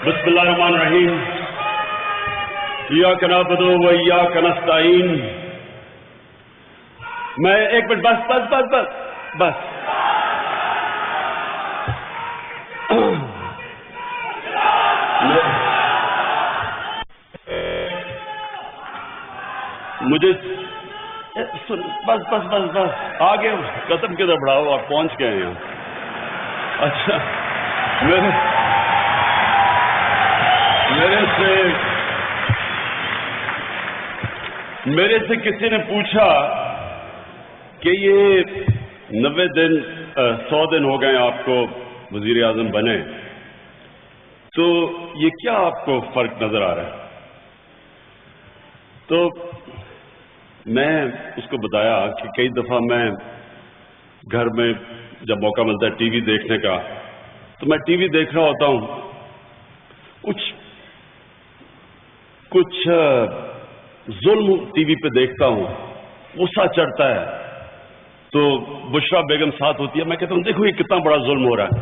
بسم اللہ الرحمن الرحیم ایاک نعبد و ایاک نستعین. میں ایک منٹ بس مجھے بس آگے قدم کدھر بڑھاؤ، آپ پہنچ گئے ہیں. اچھا میرے سے کسی نے پوچھا کہ یہ 90 دن 100 دن ہو گئے آپ کو وزیر اعظم بنے، تو یہ کیا آپ کو فرق نظر آ رہا ہے؟ تو میں اس کو بتایا کہ کئی دفعہ میں گھر میں جب موقع ملتا ہے ٹی وی دیکھنے کا، تو میں ٹی وی دیکھ رہا ہوتا ہوں، کچھ ظلم ٹی وی پہ دیکھتا ہوں، غصہ چڑھتا ہے، تو بشرا بیگم ساتھ ہوتی ہے، میں کہتا ہوں دیکھو یہ کتنا بڑا ظلم ہو رہا ہے،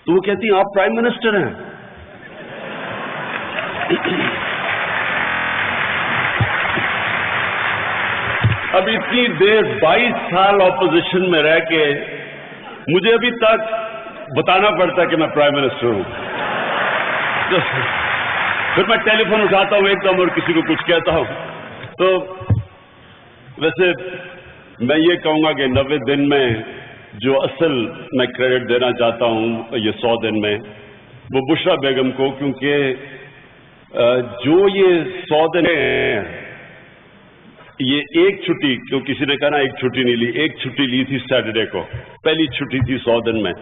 تو وہ کہتی ہیں آپ پرائم منسٹر ہیں. اب اتنی دیر 22 سال اپوزیشن میں رہ کے مجھے ابھی تک بتانا پڑتا ہے کہ میں پرائم منسٹر ہوں. پھر میں ٹیلی فون اٹھاتا ہوں ایک دم اور کسی کو کچھ کہتا ہوں. تو ویسے میں یہ کہوں گا کہ 90 دن میں جو اصل میں کریڈٹ دینا چاہتا ہوں یہ 100 دن میں وہ بشرا بیگم کو، کیونکہ جو یہ 100 دن ہیں یہ ایک چھٹی، کیوں کسی نے کہا نا ایک چھٹی نہیں لی، ایک چھٹی لی تھی سیٹرڈے کو، پہلی چھٹی تھی 100 دن میں.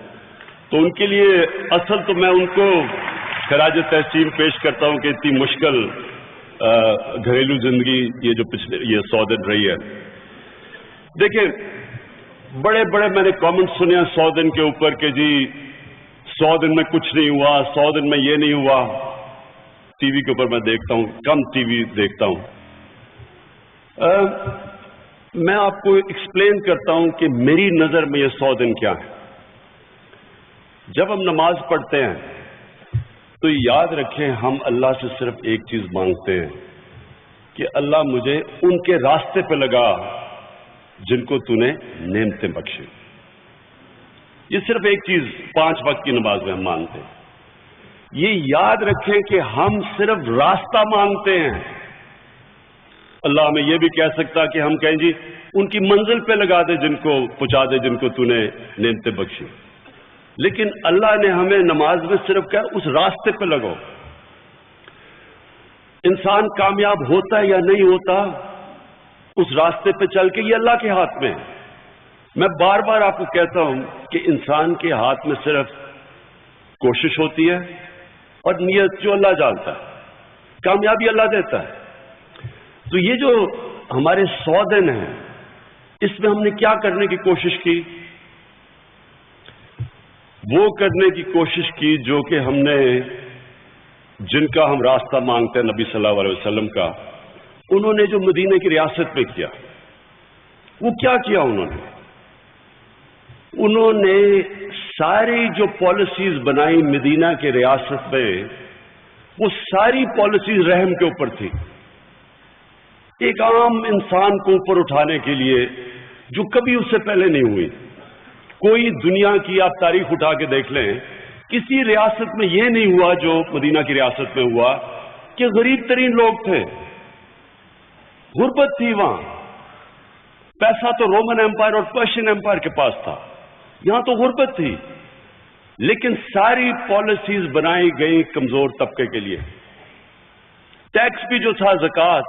تو ان کے لیے اصل تو میں ان کو خراج تحسین پیش کرتا ہوں کہ اتنی مشکل گھریلو زندگی یہ جو پچھلے یہ 100 دن رہی ہے. دیکھیں بڑے میں نے کامنٹ سنے ہیں 100 دن کے اوپر کہ جی 100 دن میں کچھ نہیں ہوا، 100 دن میں یہ نہیں ہوا. ٹی وی کے اوپر میں دیکھتا ہوں، کم ٹی وی دیکھتا ہوں. میں آپ کو ایکسپلین کرتا ہوں کہ میری نظر میں یہ 100 دن کیا ہے. جب ہم نماز پڑھتے ہیں تو یاد رکھیں ہم اللہ سے صرف ایک چیز مانگتے ہیں کہ اللہ مجھے ان کے راستے پہ لگا جن کو تو نے نعمتیں بخشی. یہ صرف ایک چیز 5 وقت کی نماز میں ہم مانگتے ہیں. یہ یاد رکھیں کہ ہم صرف راستہ مانگتے ہیں. اللہ ہمیں یہ بھی کہہ سکتا کہ ہم کہیں جی ان کی منزل پہ لگا دے، جن کو پہنچا دے جن کو تو نے نعمتیں بخشی. لیکن اللہ نے ہمیں نماز میں صرف کہا اس راستے پہ لگو. انسان کامیاب ہوتا ہے یا نہیں ہوتا اس راستے پہ چل کے یہ اللہ کے ہاتھ میں ہے. میں بار بار آپ کو کہتا ہوں کہ انسان کے ہاتھ میں صرف کوشش ہوتی ہے اور نیت جو اللہ جانتا ہے، کامیابی اللہ دیتا ہے. تو یہ جو ہمارے 100 دن ہیں اس میں ہم نے کیا کرنے کی کوشش کی؟ وہ کرنے کی کوشش کی جو کہ ہم نے جن کا ہم راستہ مانگتے ہیں نبی صلی اللہ علیہ وسلم کا، انہوں نے جو مدینہ کی ریاست میں کیا وہ کیا کیا؟ انہوں نے ساری جو پالیسیز بنائی مدینہ کے ریاست میں، وہ ساری پالیسیز رحم کے اوپر تھی، ایک عام انسان کو اوپر اٹھانے کے لیے جو کبھی اس سے پہلے نہیں ہوئی. کوئی دنیا کی آپ تاریخ اٹھا کے دیکھ لیں، کسی ریاست میں یہ نہیں ہوا جو مدینہ کی ریاست میں ہوا کہ غریب ترین لوگ تھے، غربت تھی. وہاں پیسہ تو رومن ایمپائر اور پرشین ایمپائر کے پاس تھا، یہاں تو غربت تھی. لیکن ساری پالیسیز بنائی گئی کمزور طبقے کے لیے. ٹیکس بھی جو تھا زکوٰۃ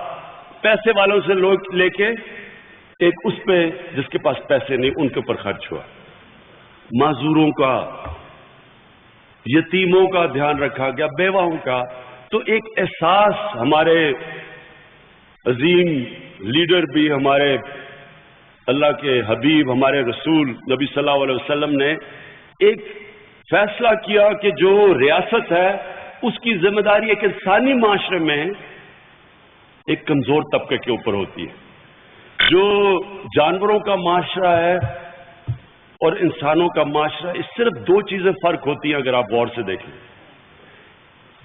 پیسے والوں سے لوگ لے کے ایک اس پہ جس کے پاس پیسے نہیں ان کے اوپر خرچ ہوا. معذوروں کا، یتیموں کا دھیان رکھا گیا، بیواؤں کا. تو ایک احساس ہمارے عظیم لیڈر بھی، ہمارے اللہ کے حبیب، ہمارے رسول نبی صلی اللہ علیہ وسلم نے ایک فیصلہ کیا کہ جو ریاست ہے اس کی ذمہ داری ایک انسانی معاشرے میں ایک کمزور طبقے کے اوپر ہوتی ہے. جو جانوروں کا معاشرہ ہے اور انسانوں کا معاشرہ، اس صرف 2 چیزیں فرق ہوتی ہیں اگر آپ غور سے دیکھیں.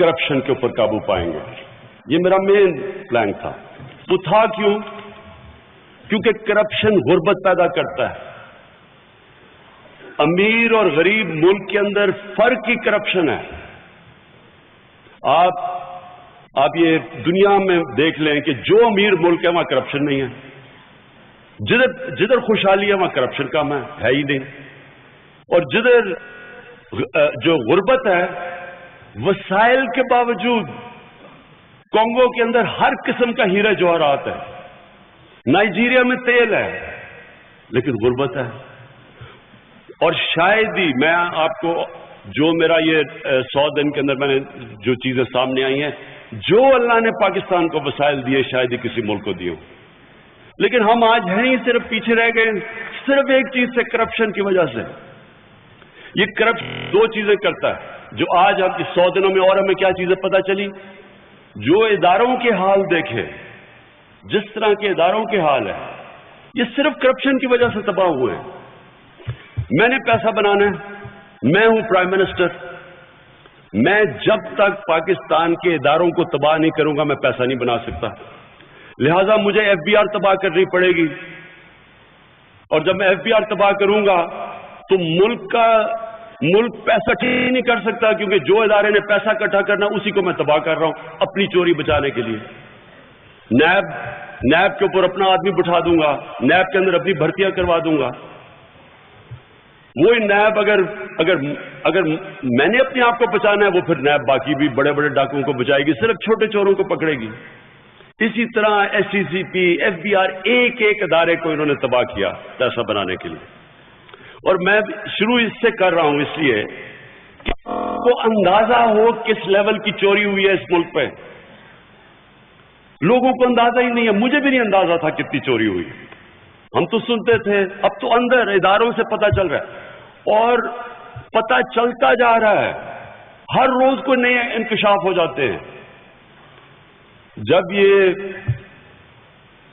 کرپشن کے اوپر قابو پائیں گے. یہ میرا مین پلان تھا. وہ تھا کیوں؟ کیونکہ کرپشن غربت پیدا کرتا ہے. امیر اور غریب ملک کے اندر فرق ہی کرپشن ہے. آپ یہ دنیا میں دیکھ لیں کہ جو امیر ملک ہے وہاں کرپشن نہیں ہے. جدھر خوشحالی ہے وہاں کرپشن کم ہے ہی نہیں. اور جدھر جو غربت ہے، وسائل کے باوجود کانگو کے اندر ہر قسم کا ہیرا جواہرات ہے، نائجیریا میں تیل ہے، لیکن غربت ہے. اور شاید ہی میں آپ کو جو میرا یہ 100 دن کے اندر میں نے جو چیزیں سامنے آئی ہیں، جو اللہ نے پاکستان کو وسائل دیے شاید ہی کسی ملک کو دیے. لیکن ہم آج ہیں ہی صرف پیچھے رہ گئے، صرف ایک چیز سے، کرپشن کی وجہ سے. یہ کرپشن دو چیزیں کرتا ہے جو آج آپ کی 100 دنوں میں. اور ہمیں کیا چیزیں پتہ چلی؟ جو اداروں کے حال دیکھے، جس طرح کے اداروں کے حال ہے، یہ صرف کرپشن کی وجہ سے تباہ ہوئے ہیں. میں نے پیسہ بنانا ہے، میں ہوں پرائم منسٹر، میں جب تک پاکستان کے اداروں کو تباہ نہیں کروں گا میں پیسہ نہیں بنا سکتا. لہذا مجھے ایف بی آر تباہ کرنی پڑے گی. اور جب میں ایف بی آر تباہ کروں گا تو ملک پیسہ ٹھیک نہیں کر سکتا، کیونکہ جو ادارے نے پیسہ اکٹھا کرنا اسی کو میں تباہ کر رہا ہوں اپنی چوری بچانے کے لیے. نیب کے اوپر اپنا آدمی بٹھا دوں گا، نیب کے اندر اپنی بھرتیاں کروا دوں گا. وہی نیب اگر میں نے اپنے آپ کو بچانا ہے، وہ پھر نیب باقی بھی بڑے بڑے ڈاکوؤں کو بچائے گی، صرف چھوٹے چوروں کو پکڑے گی. اسی طرح S C C P, F B R, ایک ادارے کو انہوں نے تباہ کیا پیسہ بنانے کے لیے. اور میں شروع اس سے کر رہا ہوں اس لیے کہ آپ کو اندازہ ہو کس لیول کی چوری ہوئی ہے اس ملک پہ. لوگوں کو اندازہ ہی نہیں ہے، مجھے بھی نہیں اندازہ تھا کتنی چوری ہوئی. ہم تو سنتے تھے، اب تو اندر اداروں سے پتہ چل رہا ہے، اور پتہ چلتا جا رہا ہے. ہر روز کو نئے انکشاف ہو جاتے ہیں. جب یہ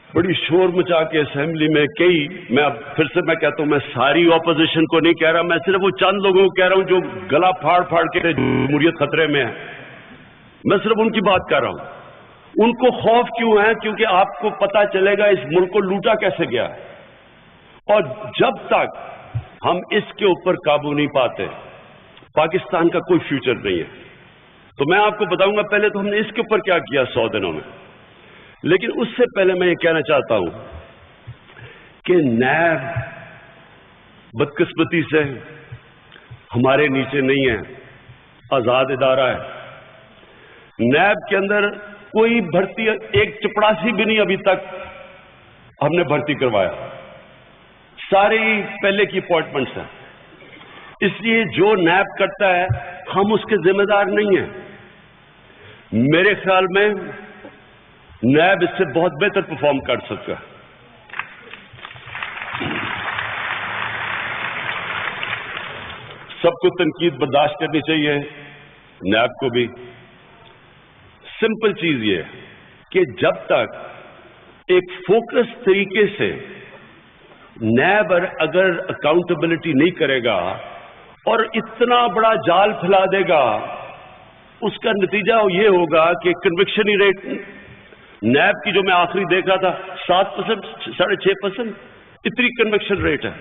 بڑی شور مچا کے اسمبلی میں میں اب پھر سے میں کہتا ہوں، میں ساری اپوزیشن کو نہیں کہہ رہا، میں صرف وہ چند لوگوں کو کہہ رہا ہوں جو گلا پھاڑ پھاڑ کے جمہوریت خطرے میں ہے. میں صرف ان کی بات کر رہا ہوں. ان کو خوف کیوں ہے؟ کیونکہ آپ کو پتا چلے گا اس ملک کو لوٹا کیسے گیا ہے. اور جب تک ہم اس کے اوپر قابو نہیں پاتے پاکستان کا کوئی فیوچر نہیں ہے. تو میں آپ کو بتاؤں گا پہلے تو ہم نے اس کے اوپر کیا کیا 100 دنوں میں. لیکن اس سے پہلے میں یہ کہنا چاہتا ہوں کہ نیب بدقسمتی سے ہمارے نیچے نہیں ہے، آزاد ادارہ ہے. نیب کے اندر کوئی بھرتی، ایک چپڑاسی بھی نہیں ابھی تک ہم نے بھرتی کروایا. ساری پہلے کی اپوائنٹمنٹس ہیں. اس لیے جو نیب کرتا ہے ہم اس کے ذمہ دار نہیں ہیں. میرے خیال میں نیب اس سے بہت بہتر پرفارم کر سکتا ہے. سب کو تنقید برداشت کرنی چاہیے، نیب کو بھی. سمپل چیز یہ ہے کہ جب تک ایک فوکس طریقے سے نیب اگر اکاؤنٹیبلٹی نہیں کرے گا اور اتنا بڑا جال پھیلا دے گا، اس کا نتیجہ یہ ہوگا کہ کنوکشن ریٹ نیب کی جو میں آخری دیکھ رہا تھا 7%، 6.5%، اتنی کنوکشن ریٹ ہے.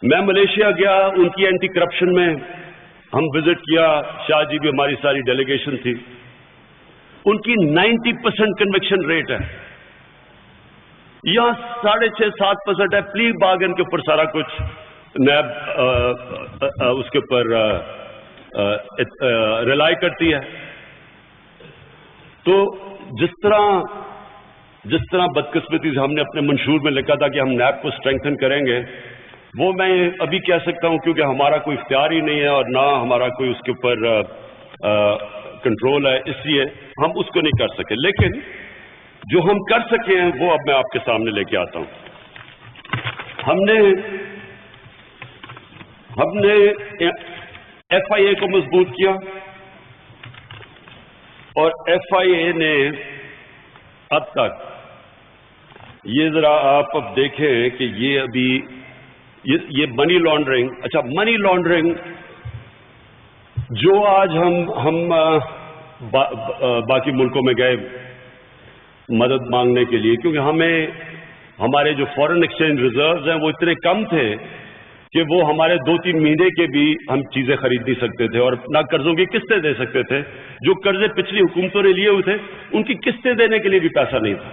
میں ملیشیا گیا، ان کی اینٹی کرپشن میں ہم وزٹ کیا، شاہ جی بھی ہماری ساری ڈیلیگیشن تھی. ان کی 90% کنوکشن ریٹ ہے. یہاں 6.5-7% ہے. پلی بارگن کے اوپر سارا کچھ نیب اس کے اوپر ریلائی کرتی ہے. تو جس طرح بدقسمتی سے ہم نے اپنے منشور میں لکھا تھا کہ ہم نیب کو اسٹرینگتھن کریں گے، وہ میں ابھی کہہ سکتا ہوں کیونکہ ہمارا کوئی اختیار ہی نہیں ہے اور نہ ہمارا کوئی اس کے اوپر کنٹرول ہے، اس لیے ہم اس کو نہیں کر سکے. لیکن جو ہم کر سکے ہیں وہ اب میں آپ کے سامنے لے کے آتا ہوں. ہم نے ایف آئی اے کو مضبوط کیا، اور ایف آئی اے نے اب تک یہ ذرا آپ اب دیکھیں کہ یہ ابھی یہ منی لانڈرنگ، اچھا منی لانڈرنگ جو آج ہم باقی ملکوں میں گئے مدد مانگنے کے لیے، کیونکہ ہمارے جو فورن ایکسچینج ریزروز ہیں وہ اتنے کم تھے کہ وہ ہمارے 2-3 مہینے کے بھی ہم چیزیں خرید نہیں سکتے تھے، اور نہ قرضوں کی قسطیں دے سکتے تھے. جو قرضے پچھلی حکومتوں نے لیے ہوئے تھے ان کی قسطیں دینے کے لیے بھی پیسہ نہیں تھا.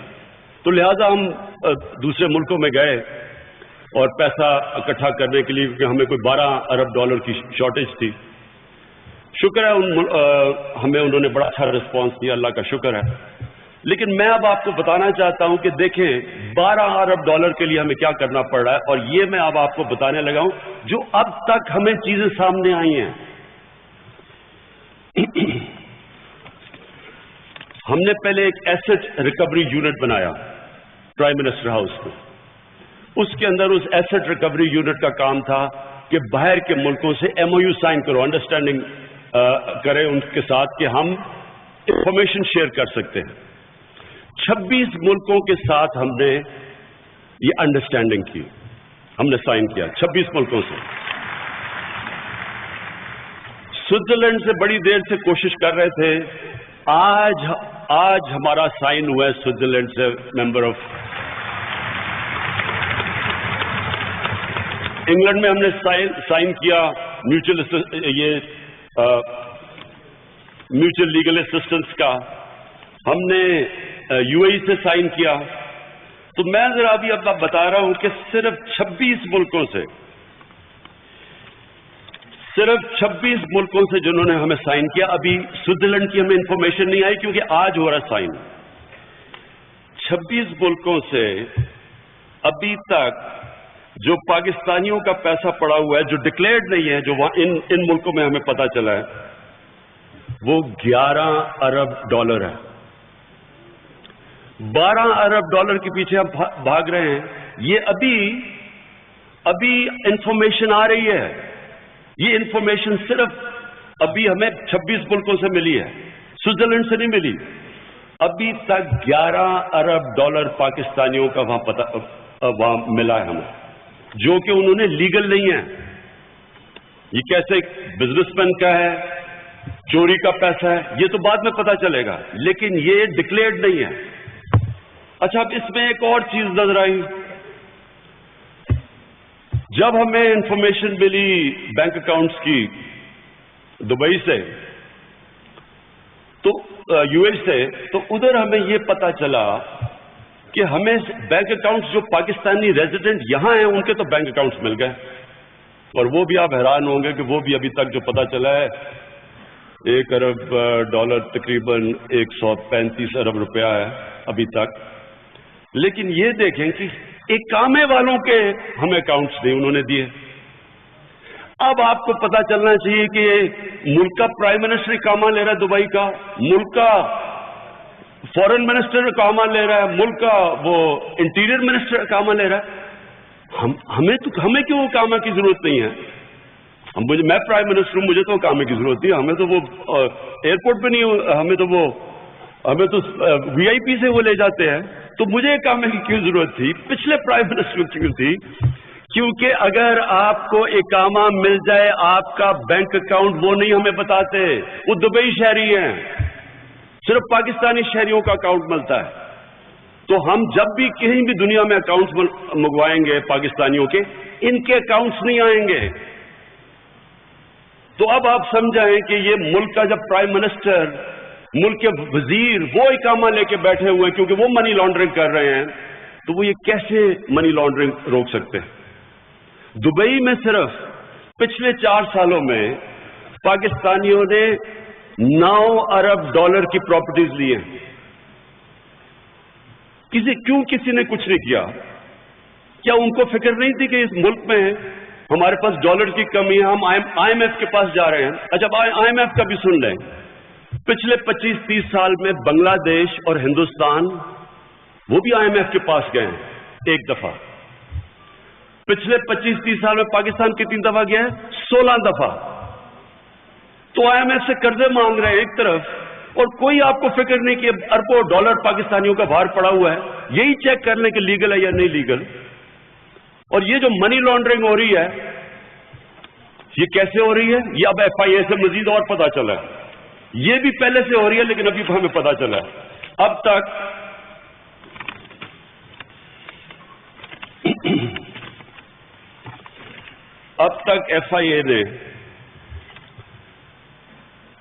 تو لہٰذا ہم دوسرے ملکوں میں گئے اور پیسہ اکٹھا کرنے کے لیے، کیونکہ ہمیں کوئی $12 ارب کی شارٹیج تھی. شکر ہے ہمیں انہوں نے بڑا اچھا رسپانس دیا، اللہ کا شکر ہے. لیکن میں اب آپ کو بتانا چاہتا ہوں کہ دیکھیں $12 ارب کے لیے ہمیں کیا کرنا پڑ رہا ہے، اور یہ میں اب آپ کو بتانے لگا ہوں جو اب تک ہمیں چیزیں سامنے آئی ہیں. ہم نے پہلے ایک ایسٹ ریکوری یونٹ بنایا پرائم منسٹر ہاؤس میں. اس کے اندر اس ایسٹ ریکوری یونٹ کا کام تھا کہ باہر کے ملکوں سے MOU سائن کرو، انڈرسٹینڈنگ کریں ان کے ساتھ کہ ہم انفارمیشن شیئر کر سکتے ہیں. 26 ملکوں کے ساتھ ہم نے یہ انڈرسٹینڈنگ کی، ہم نے سائن کیا 26 ملکوں سے. سوئٹزرلینڈ سے بڑی دیر سے کوشش کر رہے تھے. آج ہمارا سائن ہوا ہے سوئٹزرلینڈ سے، ممبر آف انگلینڈ میں ہم نے سائن کیا میوچل لیگل اسسٹنس کا. ہم نے UAE سے سائن کیا. تو میں ذرا ابھی اب بتا رہا ہوں کہ صرف 26 ملکوں سے جنہوں نے ہمیں سائن کیا. ابھی سوئٹزرلینڈ کی ہمیں انفارمیشن نہیں آئی کیونکہ آج ہو رہا سائن. 26 ملکوں سے ابھی تک جو پاکستانیوں کا پیسہ پڑا ہوا ہے جو ڈکلیئرڈ نہیں ہے، جو ان ملکوں میں ہمیں پتا چلا ہے، وہ $11 ارب ہے. $12 ارب کے پیچھے ہم بھاگ رہے ہیں. یہ ابھی انفارمیشن آ رہی ہے. یہ انفارمیشن صرف ابھی ہمیں 26 ملکوں سے ملی ہے، سوئٹزرلینڈ سے نہیں ملی. ابھی تک $11 ارب پاکستانیوں کا وہاں ملا ہے ہمیں، جو کہ انہوں نے لیگل نہیں ہے. یہ کیسے بزنس مین کا ہے، چوری کا پیسہ ہے، یہ تو بعد میں پتا چلے گا، لیکن یہ ڈکلیئرڈ نہیں ہے. اچھا، اب اس میں ایک اور چیز نظر آئی. جب ہمیں انفارمیشن ملی بینک اکاؤنٹس کی دبئی سے، تو US سے، تو ادھر ہمیں یہ پتا چلا کہ ہمیں بینک اکاؤنٹس جو پاکستانی ریزیڈنٹ یہاں ہیں ان کے تو بینک اکاؤنٹس مل گئے. اور وہ بھی آپ حیران ہوں گے کہ وہ بھی ابھی تک جو پتا چلا ہے $1 ارب تقریباً 135 ارب روپیہ ہے ابھی تک. لیکن یہ دیکھیں کہ اقامے والوں کے ہمیں اکاؤنٹس نہیں انہوں نے دیے. اب آپ کو پتا چلنا چاہیے کہ ملک کا پرائم منسٹر اقامہ لے رہا ہے دبئی کا، ملک کا فورن منسٹر اقامہ لے رہا ہے، ملک کا وہ انٹیریئر منسٹر اقامہ لے رہا ہے. ہمیں کیوں اقامہ کی ضرورت نہیں ہے؟ میں پرائم منسٹر ہوں، مجھے تو اقامے کی ضرورت ہے. ہمیں تو وہ ایئرپورٹ پہ نہیں، ہمیں تو VIP سے وہ لے جاتے ہیں. تو مجھے اقامے کی کیوں ضرورت تھی؟ پچھلے پرائم منسٹر کو کیوں تھی؟ کیونکہ اگر آپ کو اقامہ مل جائے، آپ کا بینک اکاؤنٹ وہ نہیں ہمیں بتاتے، وہ دبئی شہری ہیں، صرف پاکستانی شہریوں کا اکاؤنٹ ملتا ہے. تو ہم جب بھی کہیں بھی دنیا میں اکاؤنٹس منگوائیں گے پاکستانیوں کے، ان کے اکاؤنٹس نہیں آئیں گے. تو اب آپ سمجھائیں کہ یہ ملک کا جب پرائم منسٹر، ملک کے وزیر وہ اقامہ لے کے بیٹھے ہوئے ہیں کیونکہ وہ منی لانڈرنگ کر رہے ہیں، تو وہ یہ کیسے منی لانڈرنگ روک سکتے ہیں؟ دبئی میں صرف پچھلے 4 سالوں میں پاکستانیوں نے $9 ارب کی پراپرٹیز لی ہیں. کسی نے کچھ نہیں کیا؟ کیا ان کو فکر نہیں تھی کہ اس ملک میں ہمارے پاس ڈالر کی کمی ہے، ہم IMF کے پاس جا رہے ہیں؟ اچھا، IMF کا بھی سن لیں. پچھلے 25-30 سال میں بنگلہ دیش اور ہندوستان وہ بھی IMF کے پاس گئے ہیں ایک دفعہ. پچھلے 25-30 سال میں پاکستان کتنی دفعہ گیا ہے؟ 16 دفعہ. تو IMF سے قرضے مانگ رہے ہیں ایک طرف، اور کوئی آپ کو فکر نہیں کہ اربوں ڈالر پاکستانیوں کا باہر پڑا ہوا ہے. یہی چیک کر لیں کہ لیگل ہے یا نہیں لیگل. اور یہ جو منی لانڈرنگ ہو رہی ہے، یہ کیسے ہو رہی ہے؟ یہ اب FIA سے مزید اور پتا چلا ہے. یہ بھی پہلے سے ہو رہی ہے لیکن ابھی ہمیں پتا چلا ہے. اب تک FIA نے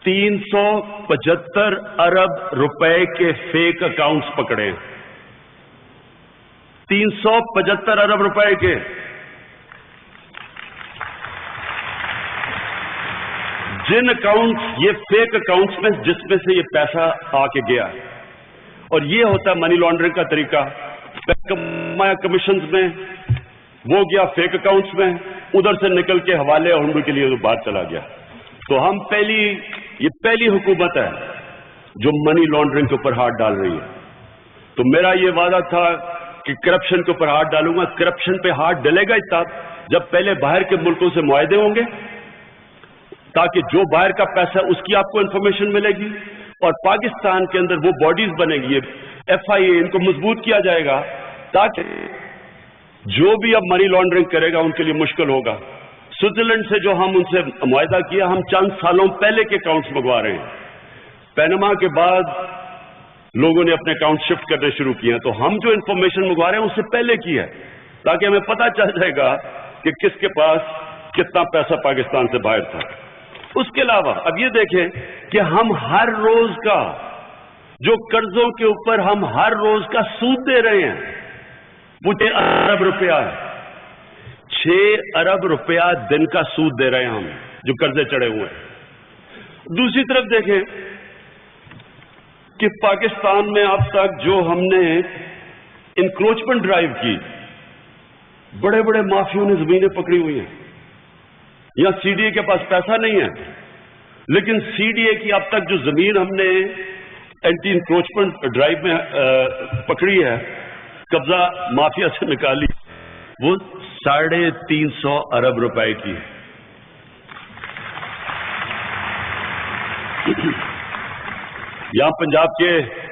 375 ارب روپے کے فیک اکاؤنٹس پکڑے ہیں. 375 ارب روپے کے. جن اکاؤنٹس، یہ فیک اکاؤنٹس میں جس میں سے یہ پیسہ آ کے گیا، اور یہ ہوتا ہے منی لانڈرنگ کا طریقہ. کمیشنز میں وہ گیا فیک اکاؤنٹس میں، ادھر سے نکل کے حوالے اور عمر کے لیے باہر چلا گیا. تو ہم یہ پہلی حکومت ہے جو منی لانڈرنگ کے اوپر ہاتھ ڈال رہی ہے. تو میرا یہ وعدہ تھا کہ کرپشن کے اوپر ہاتھ ڈالوں گا. کرپشن پہ ہاتھ ڈلے گا تب جب پہلے باہر کے ملکوں سے معاہدے ہوں گے، تاکہ جو باہر کا پیسہ اس کی آپ کو انفارمیشن ملے گی، اور پاکستان کے اندر وہ باڈیز بنے گی FIA، ان کو مضبوط کیا جائے گا تاکہ جو بھی اب منی لانڈرنگ کرے گا ان کے لیے مشکل ہوگا. سوئٹزرلینڈ سے جو ہم ان سے معاہدہ کیا، ہم چند سالوں پہلے کے اکاؤنٹس منگوا رہے ہیں. پینما کے بعد لوگوں نے اپنے اکاؤنٹ شفٹ کرنے شروع کیے ہیں، تو ہم جو انفارمیشن منگوا رہے ہیں اس سے پہلے کی ہے، تاکہ ہمیں پتہ چل جائے گا کہ کس کے پاس کتنا پیسہ پاکستان سے باہر تھا. اس کے علاوہ اب یہ دیکھیں کہ ہم ہر روز کا جو قرضوں کے اوپر ہم ہر روز کا سود دے رہے ہیں وہ 6 ارب روپیہ ہے. 6 ارب روپیہ دن کا سود دے رہے ہیں ہم جو قرضے چڑھے ہوئے ہیں. دوسری طرف دیکھیں کہ پاکستان میں اب تک جو ہم نے انکروچمنٹ ڈرائیو کی، بڑے بڑے مافیوں نے زمینیں پکڑی ہوئی ہیں. یہاں CDA کے پاس پیسہ نہیں ہے، لیکن CDA کی اب تک جو زمین ہم نے اینٹی انکروچمنٹ ڈرائیو میں پکڑی ہے، قبضہ مافیا سے نکالی، وہ 350 ارب روپے کی ہے. یہاں پنجاب کے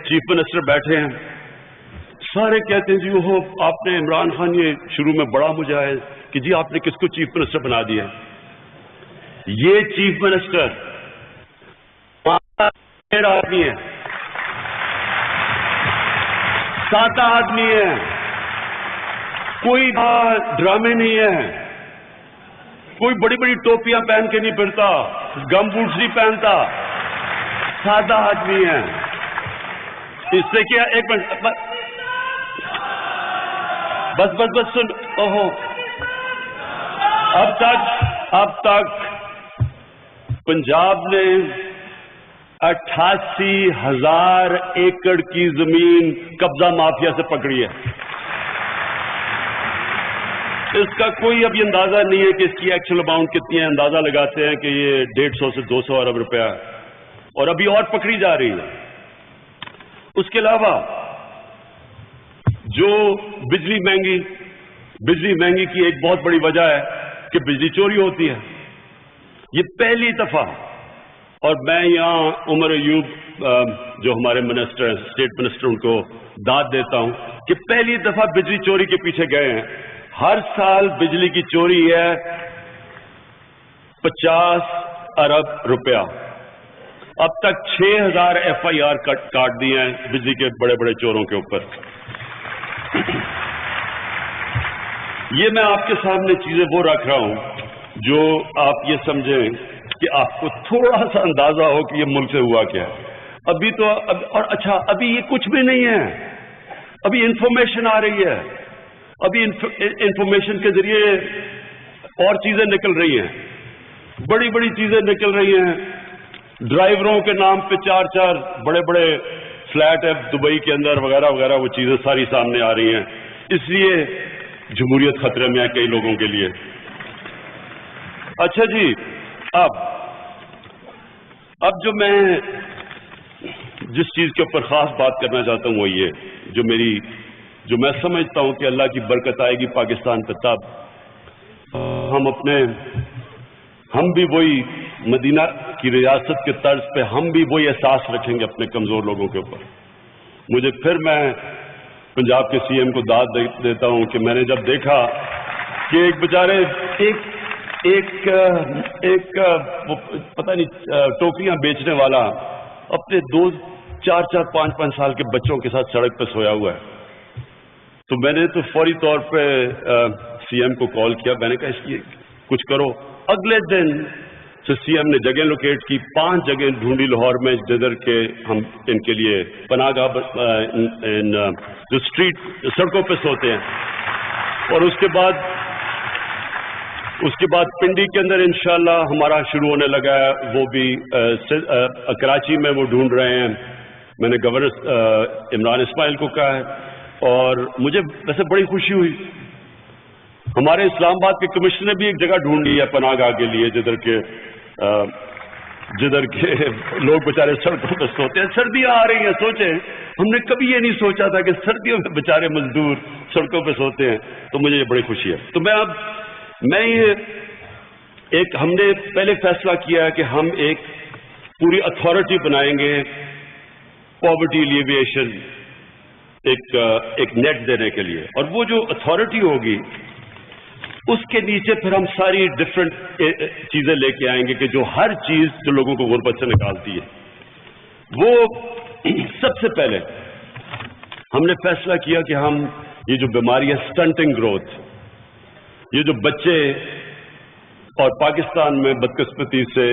چیف منسٹر بیٹھے ہیں، سارے کہتے ہیں جی وہ آپ نے عمران خان یہ شروع میں بڑا مجھا ہے کہ جی آپ نے کس کو چیف منسٹر بنا دیا. یہ چیف منسٹر آدمی ہے، 7 آدمی ہے، کوئی ڈرامے نہیں ہے، کوئی بڑی بڑی ٹوپیاں پہن کے نہیں پھرتا، گم بوٹس نہیں پہنتا، سادہ آدمی ہے. اس سے کیا، ایک منٹ بس سن. اوہو، اب تک پنجاب نے 88,000 ایکڑ کی زمین قبضہ مافیا سے پکڑی ہے. اس کا کوئی ابھی اندازہ نہیں ہے کہ اس کی ایکچوئل اماؤنٹ کتنی ہے. اندازہ لگاتے ہیں کہ یہ 150 سے 200 ارب روپیہ ہے، اور ابھی اور پکڑی جا رہی ہے. اس کے علاوہ جو بجلی مہنگی کی ایک بہت بڑی وجہ ہے کہ بجلی چوری ہوتی ہے. یہ پہلی دفعہ، اور میں یہاں عمر ایوب جو ہمارے منسٹر ہیں، اسٹیٹ منسٹر، ان کو داد دیتا ہوں کہ پہلی دفعہ بجلی چوری کے پیچھے گئے ہیں. ہر سال بجلی کی چوری ہے 50 ارب روپیہ. اب تک 6,000 FIR کاٹ دیے ہیں بجلی کے بڑے بڑے چوروں کے اوپر. یہ میں آپ کے سامنے چیزیں وہ رکھ رہا ہوں جو آپ یہ سمجھیں کہ آپ کو تھوڑا سا اندازہ ہو کہ یہ ملک سے ہوا کیا ہے. ابھی تو اور اچھا، ابھی یہ کچھ بھی نہیں ہے، ابھی انفارمیشن آ رہی ہے، ابھی انفارمیشن کے ذریعے اور چیزیں نکل رہی ہیں، بڑی بڑی چیزیں نکل رہی ہیں. ڈرائیوروں کے نام پہ 4 بڑے بڑے فلیٹ ہے دبئی کے اندر وغیرہ وغیرہ، وہ چیزیں ساری سامنے آ رہی ہیں. اس لیے جمہوریت خطرے میں ہے کئی لوگوں کے لیے. اچھا جی، اب جو میں جس چیز کے اوپر خاص بات کرنا چاہتا ہوں وہ یہ جو میں سمجھتا ہوں کہ اللہ کی برکت آئے گی پاکستان پہ تب ہم بھی وہی مدینہ کی ریاست کے طرز پہ ہم بھی وہی احساس رکھیں گے اپنے کمزور لوگوں کے اوپر. میں پنجاب کے CM کو داد دیتا ہوں کہ میں نے جب دیکھا کہ ایک ایک پتہ نہیں ٹوپیاں بیچنے والا اپنے 4 5 سال کے بچوں کے ساتھ سڑک پہ سویا ہوا ہے. تو میں نے تو فوری طور پہ سی ایم کو کال کیا. میں نے کہا اس کی کچھ کرو. اگلے دن تو سی ایم نے جگہ لوکیٹ کی, 5 جگہ ڈھونڈی لاہور میں جدھر کے ہم ان کے لیے پناہ گاہ جو اسٹریٹ سڑکوں پہ سوتے ہیں. اور اس کے بعد پنڈی کے اندر انشاءاللہ ہمارا شروع ہونے لگا ہے, وہ بھی کراچی میں وہ ڈھونڈ رہے ہیں. میں نے گورنر عمران اسماعیل کو کہا ہے, اور مجھے ویسے بڑی خوشی ہوئی. ہمارے اسلام آباد کے کمشنر نے بھی ایک جگہ ڈھونڈ لی ہے پناہ گاہ کے لیے جدھر کے لوگ بیچارے سڑکوں پہ سوتے ہیں. سردیاں آ رہی ہیں, سوچیں ہم نے کبھی یہ نہیں سوچا تھا کہ سردیوں میں بیچارے مزدور سڑکوں پہ سوتے ہیں. تو مجھے یہ بڑی خوشی ہے. تو ہم نے پہلے فیصلہ کیا ہے کہ ہم ایک پوری اتھارٹی بنائیں گے پاورٹی ایلیویشن ایک نیٹ دینے کے لیے. اور وہ جو اتھارٹی ہوگی اس کے نیچے پھر ہم ساری ڈفرینٹ چیزیں لے کے آئیں گے کہ جو ہر چیز جو لوگوں کو غربت سے نکالتی ہے. وہ سب سے پہلے ہم نے فیصلہ کیا کہ ہم یہ جو بیماری ہے سٹنٹنگ گروتھ, یہ جو بچے اور پاکستان میں بدقسمتی سے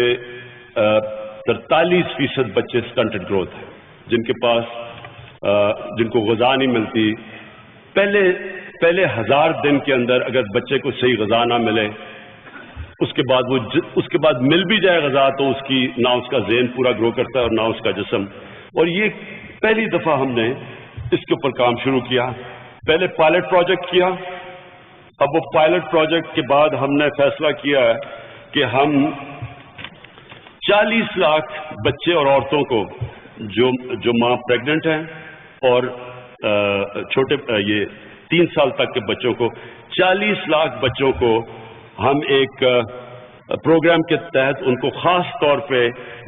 43% بچے سٹنٹڈ گروتھ ہیں جن کو غذا نہیں ملتی. پہلے 1000 دن کے اندر اگر بچے کو صحیح غذا نہ ملے, اس کے بعد مل بھی جائے غذا تو نہ اس کا ذہن پورا گرو کرتا ہے اور نہ اس کا جسم. اور یہ پہلی دفعہ ہم نے اس کے اوپر کام شروع کیا. پہلے پائلٹ پروجیکٹ کیا. اب وہ پائلٹ پروجیکٹ کے بعد ہم نے فیصلہ کیا ہے کہ ہم 40 لاکھ بچے اور عورتوں کو جو ماں پریگننٹ ہیں اور چھوٹے یہ 3 سال تک کے بچوں کو 40 لاکھ بچوں کو ہم ایک پروگرام کے تحت ان کو خاص طور پہ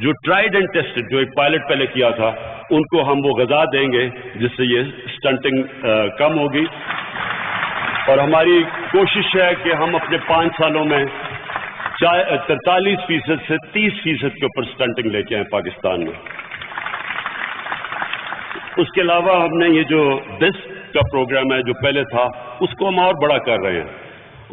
جو ٹرائیڈ اینڈ ٹیسٹڈ جو ایک پائلٹ پہلے کیا تھا ان کو ہم وہ غذا دیں گے جس سے یہ سٹنٹنگ کم ہوگی. اور ہماری کوشش ہے کہ ہم اپنے 5 سالوں میں 43% سے 30% کے اوپر سٹنٹنگ لے کے آئیں پاکستان میں. اس کے علاوہ ہم نے یہ جو BISC کا پروگرام ہے جو پہلے تھا اس کو ہم اور بڑا کر رہے ہیں.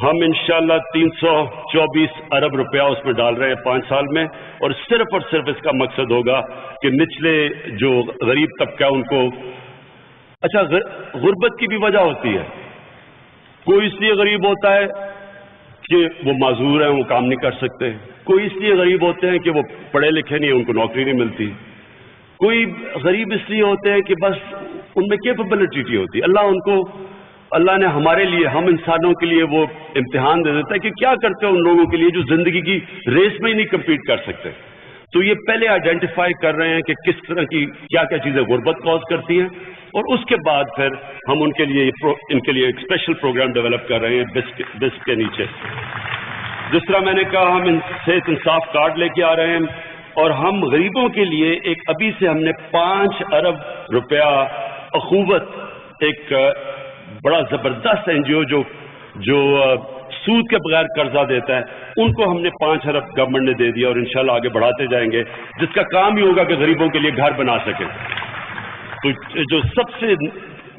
ہم انشاءاللہ 324 ارب روپیہ اس میں ڈال رہے ہیں 5 سال میں. اور صرف اس کا مقصد ہوگا کہ نچلے جو غریب طبقہ ان کو اچھا غربت کی بھی وجہ ہوتی ہے. کوئی اس لیے غریب ہوتا ہے کہ وہ معذور ہیں, وہ کام نہیں کر سکتے. کوئی اس لیے غریب ہوتے ہیں کہ وہ پڑھے لکھے نہیں ہیں, ان کو نوکری نہیں ملتی. کوئی غریب اس لیے ہوتے ہیں کہ بس ان میں کیپبلٹی نہیں ہوتی. اللہ نے ہمارے لیے, ہم انسانوں کے لیے وہ امتحان دے دیتا ہے کہ کیا کرتے ہیں ان لوگوں کے لیے جو زندگی کی ریس میں ہی نہیں کمپیٹ کر سکتے. تو یہ پہلے آئیڈینٹیفائی کر رہے ہیں کہ کس طرح کی کیا چیزیں غربت کاز کرتی ہیں, اور اس کے بعد پھر ہم ان کے لیے ایک اسپیشل پروگرام ڈیولپ کر رہے ہیں BISC کے نیچے. جس طرح میں نے کہا ہم صحت انصاف کارڈ لے کے آ رہے ہیں, اور ہم غریبوں کے لیے ابھی سے ہم نے 5 ارب روپیہ اخوت ایک بڑا زبردست NGO جو سود کے بغیر قرضہ دیتا ہے ان کو ہم نے 5 ارب گورنمنٹ نے دے دیا, اور انشاءاللہ آگے بڑھاتے جائیں گے, جس کا کام ہی ہوگا کہ غریبوں کے لیے گھر بنا سکیں. تو جو سب سے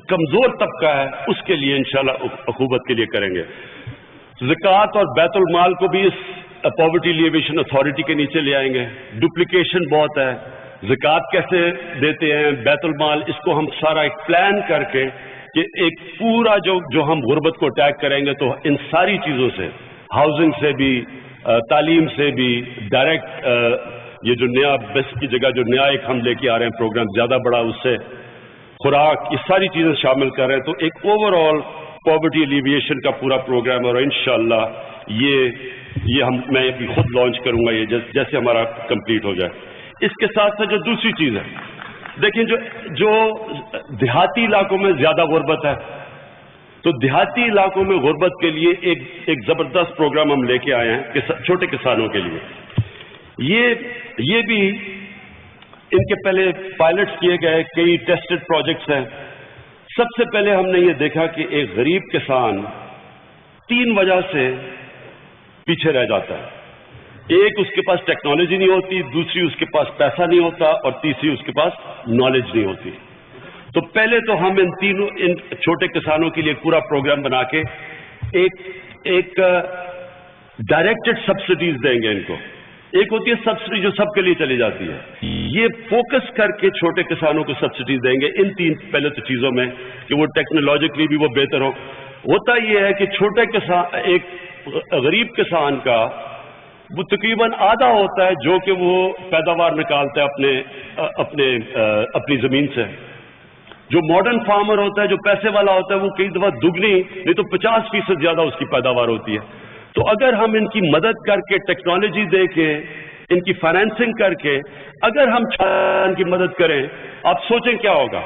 کمزور طبقہ ہے اس کے لیے انشاءاللہ اخوت کے لیے کریں گے. زکوٰۃ اور بیت المال کو بھی اس پاورٹی ایلیویشن اتھارٹی کے نیچے لے آئیں گے. ڈپلیکیشن بہت ہے. زکوٰۃ کیسے دیتے ہیں, بیت المال, اس کو ہم سارا ایک پلان کر کے کہ ایک پورا جو ہم غربت کو اٹیک کریں گے تو ان ساری چیزوں سے, ہاؤسنگ سے بھی, تعلیم سے بھی, ڈائریکٹ یہ جو نیا BISC کی جگہ جو نیا ایک ہم لے کے آ رہے ہیں پروگرام زیادہ بڑا, اس سے خوراک, یہ ساری چیزیں شامل کر رہے ہیں. تو ایک اوور آل پاورٹی ایلیویشن کا پورا پروگرام ہے, اور انشاءاللہ یہ میں ابھی خود لانچ کروں گا یہ جیسے ہمارا کمپلیٹ ہو جائے. اس کے ساتھ جو دوسری چیز ہے, دیکھیں جو دیہاتی علاقوں میں زیادہ غربت ہے, تو دیہاتی علاقوں میں غربت کے لیے ایک زبردست پروگرام ہم لے کے آئے ہیں چھوٹے کسانوں کے لیے. یہ بھی ان کے پہلے پائلٹس کیے گئے کئی ٹیسٹڈ پروجیکٹس ہیں. سب سے پہلے ہم نے یہ دیکھا کہ ایک غریب کسان 3 وجہ سے پیچھے رہ جاتا ہے۔ ایک اس کے پاس ٹیکنالوجی نہیں ہوتی، دوسری اس کے پاس پیسہ نہیں ہوتا، اور تیسری اس کے پاس نالج نہیں ہوتی۔ تو پہلے تو ہم ان چھوٹے کسانوں کے لیے پورا پروگرام بنا کے ایک ڈائریکٹڈ سبسڈیز دیں گے ان کو۔ ایک ہوتی ہے سبسڈی جو سب کے لیے چلی جاتی ہے، یہ فوکس کر کے چھوٹے کسانوں کو سبسڈیز دیں گے ان تین پہلے تو چیزوں میں کہ وہ ٹیکنالوجیکلی بھی وہ بہتر ہو۔ ہوتا یہ ہے کہ چھوٹے کسان، ایک غریب کسان کا وہ تقریباً آدھا ہوتا ہے جو کہ وہ پیداوار نکالتا ہے اپنی زمین سے۔ جو ماڈرن فارمر ہوتا ہے، جو پیسے والا ہوتا ہے، وہ کئی دفعہ دگنی نہیں تو 50% زیادہ اس کی پیداوار ہوتی ہے۔ تو اگر ہم ان کی مدد کر کے، ٹیکنالوجی دے کے، ان کی فائنینسنگ کر کے اگر ہم ان کی مدد کریں، آپ سوچیں کیا ہوگا؟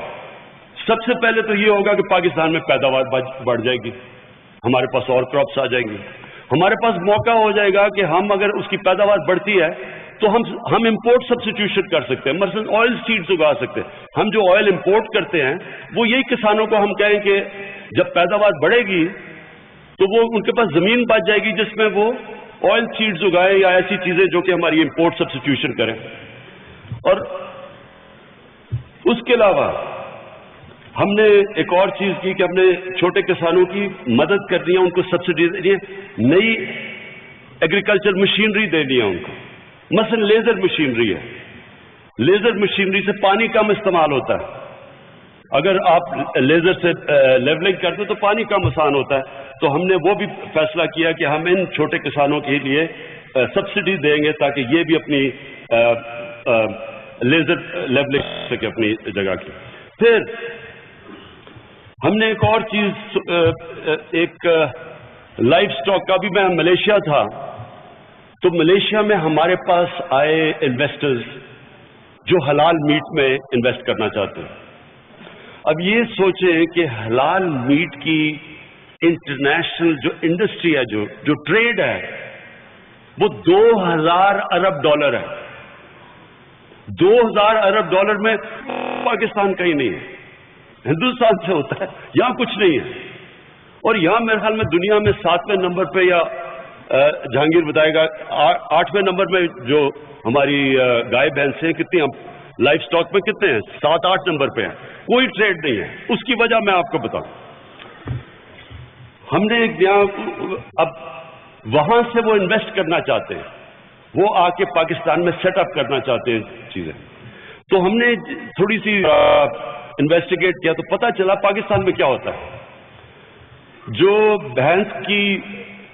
سب سے پہلے تو یہ ہوگا کہ پاکستان میں پیداوار بڑھ جائے گی، ہمارے پاس اور کراپس آ جائیں گی، ہمارے پاس موقع ہو جائے گا کہ ہم اگر اس کی پیداوار بڑھتی ہے تو ہم امپورٹ سبسٹیوشن کر سکتے ہیں، مثلا آئل سیڈز اگا سکتے ہیں۔ ہم جو آئل امپورٹ کرتے ہیں وہ یہی کسانوں کو ہم کہیں کہ جب پیداوار بڑھے گی تو وہ ان کے پاس زمین بچ جائے گی جس میں وہ آئل سیڈز اگائیں یا ایسی چیزیں جو کہ ہماری امپورٹ سبسٹیوشن کریں۔ اور اس کے علاوہ ہم نے ایک اور چیز کی کہ ہم نے چھوٹے کسانوں کی مدد کرنی ہے، ان کو سبسڈی دینی ہے، نئی ایگریکلچر مشینری دینی ہے ان کو۔ مثلا لیزر مشینری ہے، لیزر مشینری سے پانی کم استعمال ہوتا ہے۔ اگر آپ لیزر سے لیولنگ کرتے تو پانی کم آسان ہوتا ہے۔ تو ہم نے وہ بھی فیصلہ کیا کہ ہم ان چھوٹے کسانوں کے لیے سبسڈی دیں گے تاکہ یہ بھی اپنی لیزر لیولنگ کر سکے اپنی جگہ کی۔ پھر ہم نے ایک اور چیز، ایک لائف سٹاک کا بھی، میں ملیشیا تھا تو ملیشیا میں ہمارے پاس آئے انویسٹرز جو حلال میٹ میں انویسٹ کرنا چاہتے ہیں۔ اب یہ سوچیں کہ حلال میٹ کی انٹرنیشنل جو انڈسٹری ہے، جو ٹریڈ ہے، وہ 2000 ارب ڈالر ہے۔ 2000 ارب ڈالر میں پاکستان کہیں نہیں ہے، ہندوستان سے ہوتا ہے، یہاں کچھ نہیں ہے۔ اور یہاں میرے خیال میں دنیا میں 7ویں نمبر پہ، یا جہانگیر بتائے گا 8ویں نمبر میں جو ہماری گائے بھینسیں ہیں، کتنی ہم لائف سٹاک میں کتنے ہیں؟ 7-8 نمبر پہ ہیں۔ کوئی ٹریڈ نہیں ہے۔ اس کی وجہ میں آپ کو بتاؤں، ہم نے ایک اب وہاں سے وہ انویسٹ کرنا چاہتے ہیں، وہ آ کے پاکستان میں سیٹ اپ کرنا چاہتے ہیں چیزیں۔ تو ہم نے تھوڑی سی انویسٹیگیٹ کیا تو پتا چلا پاکستان میں کیا ہوتا ہے۔ جو بھینس کی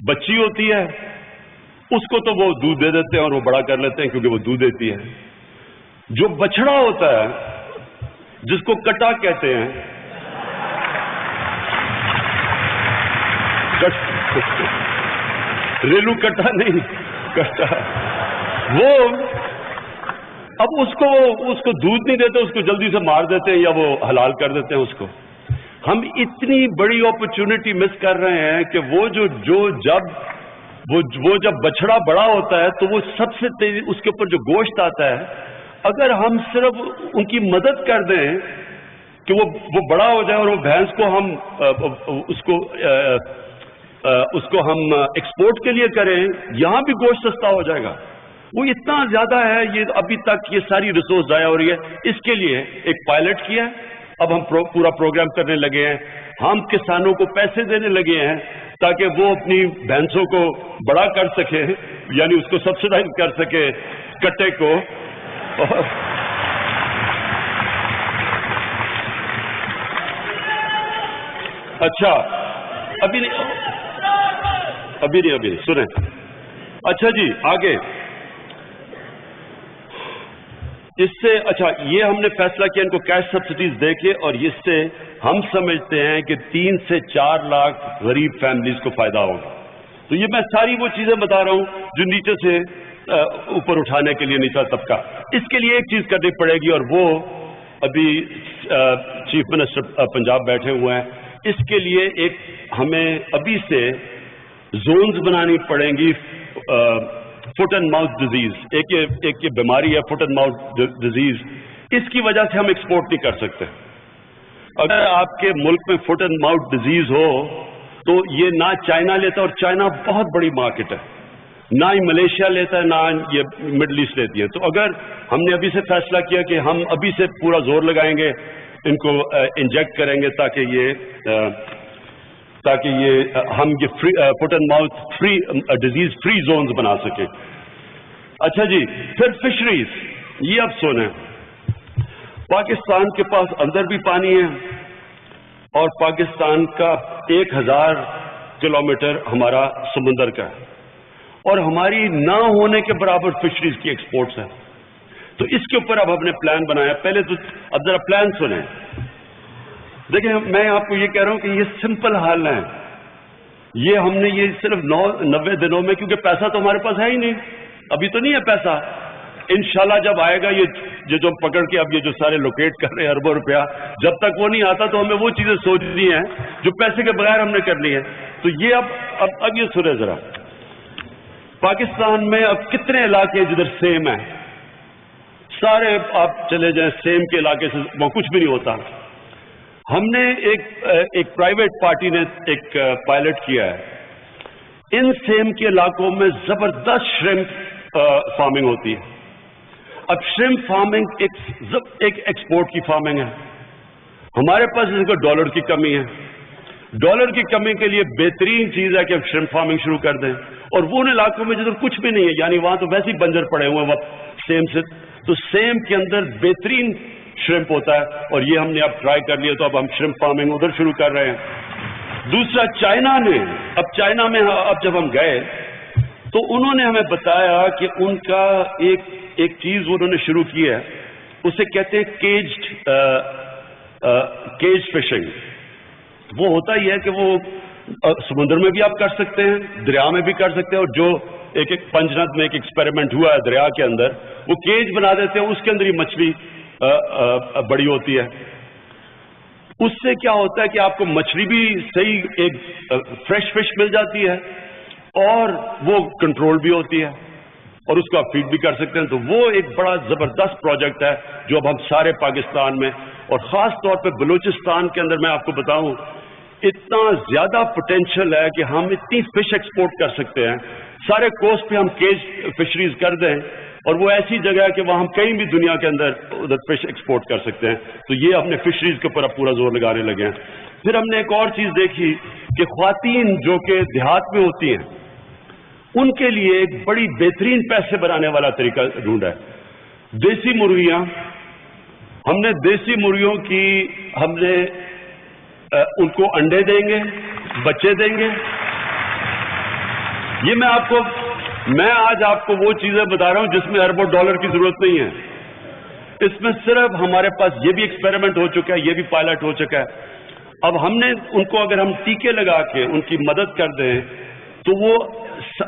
بچی ہوتی ہے اس کو تو وہ دودھ دے دیتے ہیں اور وہ بڑا کر لیتے ہیں کیونکہ وہ دودھ دیتی ہے۔ جو بچڑا ہوتا ہے جس کو کٹا کہتے ہیں، ریلو کٹا نہیں، کٹا، وہ اب اس کو دودھ نہیں دیتے، اس کو جلدی سے مار دیتے ہیں یا وہ حلال کر دیتے ہیں اس کو۔ ہم اتنی بڑی اپرچونٹی مس کر رہے ہیں کہ وہ جب بچڑا بڑا ہوتا ہے تو وہ سب سے تیزی اس کے اوپر جو گوشت آتا ہے، اگر ہم صرف ان کی مدد کر دیں کہ وہ بڑا ہو جائے اور وہ بھینس کو ہم اس کو ہم ایکسپورٹ کے لیے کریں، یہاں بھی گوشت سستا ہو جائے گا۔ وہ اتنا زیادہ ہے، یہ ابھی تک یہ ساری ریسورس ضائع ہو رہی ہے۔ اس کے لیے ایک پائلٹ کیا ہے، اب ہم پورا پروگرام کرنے لگے ہیں۔ ہم کسانوں کو پیسے دینے لگے ہیں تاکہ وہ اپنی بھینسوں کو بڑا کر سکے، یعنی اس کو سبسڈائز کر سکے کٹے کو۔ اچھا ابھی نہیں سنیں۔ اچھا جی آگے اس سے، اچھا یہ ہم نے فیصلہ کیا ان کو کیش سبسڈیز دے کے، اور اس سے ہم سمجھتے ہیں کہ 3 سے 4 لاکھ غریب فیملیز کو فائدہ ہوگا۔ تو یہ میں ساری وہ چیزیں بتا رہا ہوں جو نیچے سے اوپر اٹھانے کے لیے نچلا طبقہ۔ اس کے لیے ایک چیز کرنی پڑے گی، اور وہ ابھی چیف منسٹر پنجاب بیٹھے ہوئے ہیں، اس کے لیے ایک ہمیں ابھی سے زونز بنانی پڑیں گی۔ فٹ اینڈ ماؤتھ ڈیزیز ایک یہ بیماری ہے، فٹ اینڈ ماؤتھ ڈیزیز، اس کی وجہ سے ہم ایکسپورٹ نہیں کر سکتے۔ اگر آپ کے ملک میں فٹ اینڈ ماؤتھ ڈیزیز ہو تو یہ نہ چائنا لیتا، اور چائنا بہت بڑی مارکیٹ ہے، نہ ہی ملیشیا لیتا ہے نہ یہ مڈل ایسٹ لیتی ہے. تو اگر ہم نے ابھی سے فیصلہ کیا کہ ہم ابھی سے پورا زور لگائیں گے, ان کو انجیکٹ کریں گے تاکہ ہم یہ foot and mouth free disease free zones بنا سکیں. اچھا جی, پھر فشریز, یہ اب سنیں, پاکستان کے پاس اندر بھی پانی ہے اور پاکستان کا 1000 کلومیٹر ہمارا سمندر کا ہے, اور ہماری نہ ہونے کے برابر فشریز کی ایکسپورٹس ہیں. تو اس کے اوپر اب ہم نے پلان بنایا. پہلے تو اب ذرا پلان سنیں. دیکھیں, میں آپ کو یہ کہہ رہا ہوں کہ یہ سمپل حال ہے. یہ ہم نے یہ صرف 90 دنوں میں, کیونکہ پیسہ تو ہمارے پاس ہے ہی نہیں, ابھی تو نہیں ہے پیسہ. انشاءاللہ جب آئے گا یہ جو پکڑ کے اب یہ جو سارے لوکیٹ کر رہے ہیں اربوں روپیہ, جب تک وہ نہیں آتا تو ہمیں وہ چیزیں سوچنی ہیں جو پیسے کے بغیر ہم نے کرنی ہے. تو یہ اب یہ سنیں ذرا, پاکستان میں اب کتنے علاقے جدھر سیم ہیں, سارے آپ چلے جائیں سیم کے علاقے سے وہاں کچھ بھی نہیں ہوتا. ہم نے ایک پرائیویٹ پارٹی نے ایک پائلٹ کیا ہے. ان سیم کے علاقوں میں زبردست شرمپ فارمنگ ہوتی ہے. اب شرمپ فارمنگ ایک ایکسپورٹ کی فارمنگ ہے. ہمارے پاس اس کو ڈالر کی کمی ہے. ڈالر کی کمی کے لیے بہترین چیز ہے کہ ہم شرمپ فارمنگ شروع کر دیں. اور وہ ان علاقوں میں جدھر کچھ بھی نہیں ہے, یعنی وہاں تو ویسے ہی بنجر پڑے ہوئے ہیں سیم سے, تو سیم کے اندر بہترین شرمپ ہوتا ہے. اور یہ ہم نے اب ٹرائی کر لیا, تو اب ہم شرمپ فارمنگ ادھر شروع کر رہے ہیں. دوسرا چائنا نے, اب چائنا میں اب جب ہم گئے تو انہوں نے ہمیں بتایا کہ ان کا ایک چیز انہوں نے شروع کی ہے, اسے کہتے ہیں کیج فشنگ. وہ ہوتا ہی ہے کہ وہ سمندر میں بھی آپ کر سکتے ہیں, دریا میں بھی کر سکتے ہیں, اور جو ایک پنجنت میں ایک ایکسپیریمنٹ ہوا ہے دریا کے اندر, وہ کیج بنا دیتے ہیں, اس کے اندر ہی مچھلی بڑی ہوتی ہے. اس سے کیا ہوتا ہے کہ آپ کو مچھلی بھی صحیح ایک فریش فش مل جاتی ہے, اور وہ کنٹرول بھی ہوتی ہے, اور اس کو آپ فیڈ بھی کر سکتے ہیں. تو وہ ایک بڑا زبردست پروجیکٹ ہے جو اب ہم سارے پاکستان میں, اور خاص طور پہ بلوچستان کے اندر میں آپ کو بتاؤں اتنا زیادہ پوٹینشیل ہے کہ ہم اتنی فش ایکسپورٹ کر سکتے ہیں. سارے کوسٹ پہ ہم کیج فشریز کر دیں, اور وہ ایسی جگہ ہے کہ وہاں ہم کہیں بھی دنیا کے اندر ادھر فش ایکسپورٹ کر سکتے ہیں. تو یہ ہم نے فشریز کے اوپر پورا زور لگانے لگے ہیں. پھر ہم نے ایک اور چیز دیکھی کہ خواتین جو کہ دیہات میں ہوتی ہیں ان کے لیے ایک بڑی بہترین پیسے بنانے والا طریقہ ڈھونڈا ہے, دیسی مرغیاں. ہم نے دیسی مرغیوں کی ہم نے ان کو انڈے دیں گے, بچے دیں گے. یہ میں آج آپ کو وہ چیزیں بتا رہا ہوں جس میں اربوں ڈالر کی ضرورت نہیں ہے. اس میں صرف ہمارے پاس یہ بھی ایکسپیریمنٹ ہو چکا ہے, یہ بھی پائلٹ ہو چکا ہے. اب ہم نے ان کو اگر ہم ٹیکے لگا کے ان کی مدد کر دیں تو وہ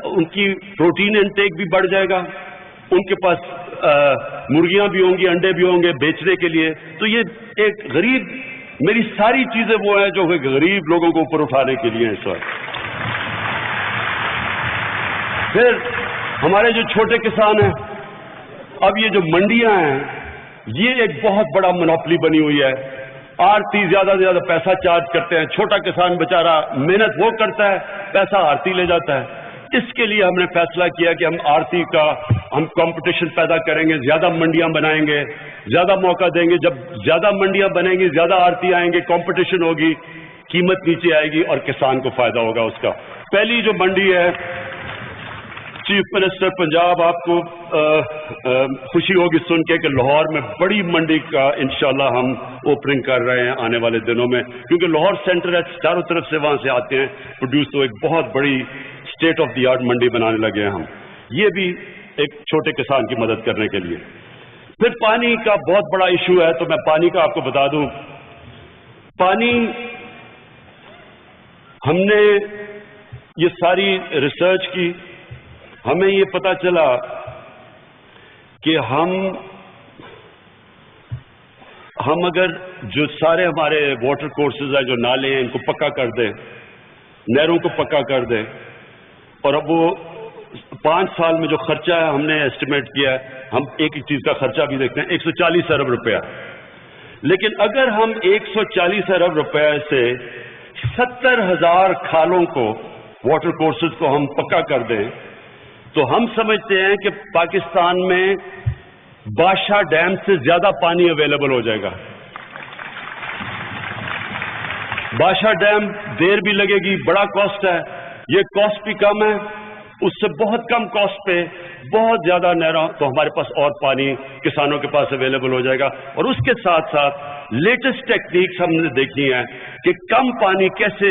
ان کی پروٹین انٹیک بھی بڑھ جائے گا, ان کے پاس مرغیاں بھی ہوں گی, انڈے بھی ہوں گے بیچنے کے لیے. تو یہ ایک غریب, میری ساری چیزیں وہ ہیں جو غریب لوگوں کو اوپر اٹھانے کے لیے ہیں اس وقت. پھر ہمارے جو چھوٹے کسان ہیں, اب یہ جو منڈیاں ہیں یہ ایک بہت بڑا منوپلی بنی ہوئی ہے. آرتی زیادہ سے زیادہ پیسہ چارج کرتے ہیں, چھوٹا کسان بیچارہ محنت وہ کرتا ہے, پیسہ آرتی لے جاتا ہے. اس کے لیے ہم نے فیصلہ کیا کہ ہم آرتی کا ہم کمپٹیشن پیدا کریں گے, زیادہ منڈیاں بنائیں گے, زیادہ موقع دیں گے. جب زیادہ منڈیاں بنیں گی, زیادہ آرتی آئیں گے, کمپٹیشن ہوگی, قیمت نیچے آئے گی اور کسان کو فائدہ ہوگا اس کا. پہلی جو منڈی ہے, چیف منسٹر پنجاب, آپ کو خوشی ہوگی سن کے کہ لاہور میں بڑی منڈی کا انشاءاللہ ہم اوپننگ کر رہے ہیں آنے والے دنوں میں, کیونکہ لاہور سینٹر ہے, چاروں طرف سے وہاں سے آتے ہیں پروڈیوس, تو ایک بہت بڑی اسٹیٹ آف دی آرٹ منڈی بنانے لگے ہیں ہم. یہ بھی ایک چھوٹے کسان کی مدد کرنے کے لیے. پھر پانی کا بہت بڑا ایشو ہے, تو میں پانی کا آپ کو بتا دوں. پانی ہم نے یہ ساری ریسرچ کی, ہمیں یہ پتا چلا کہ ہم اگر جو سارے ہمارے واٹر کورسز ہیں, جو نالے ہیں, ان کو پکا کر دیں, نہروں کو پکا کر دیں, اور اب وہ 5 سال میں جو خرچہ ہے ہم نے ایسٹیمیٹ کیا ہے, ہم ایک ایک چیز کا خرچہ بھی دیکھتے ہیں, 140 ارب روپیہ. لیکن اگر ہم 140 ارب روپے سے 70,000 کھالوں کو, واٹر کورسز کو ہم پکا کر دیں, تو ہم سمجھتے ہیں کہ پاکستان میں بادشاہ ڈیم سے زیادہ پانی اویلیبل ہو جائے گا. بادشاہ ڈیم دیر بھی لگے گی, بڑا کاسٹ ہے, یہ کاسٹ بھی کم ہے, اس سے بہت کم کاسٹ پہ بہت زیادہ نہروں, تو ہمارے پاس اور پانی کسانوں کے پاس اویلیبل ہو جائے گا. اور اس کے ساتھ ساتھ لیٹسٹ ٹیکنیکس ہم نے دیکھی ہیں کہ کم پانی کیسے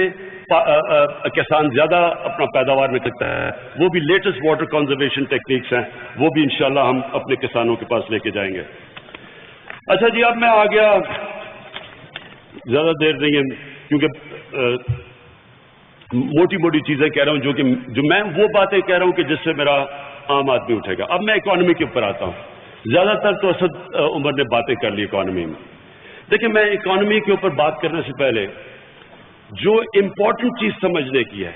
کسان زیادہ اپنا پیداوار میں کرتا ہے, وہ بھی لیٹسٹ واٹر کنزرویشن ٹیکنیکس ہیں, وہ بھی انشاءاللہ ہم اپنے کسانوں کے پاس لے کے جائیں گے. اچھا جی, اب میں آ گیا, زیادہ دیر نہیں ہے کیونکہ موٹی موٹی چیزیں کہہ رہا ہوں جو میں وہ باتیں کہہ رہا ہوں کہ جس سے میرا عام آدمی اٹھے گا. اب میں اکانومی کے اوپر آتا ہوں. زیادہ تر تو اسد عمر نے باتیں کر لی اکانومی میں. دیکھیں, میں اکانومی کے اوپر بات کرنے سے پہلے جو امپورٹنٹ چیز سمجھنے کی ہے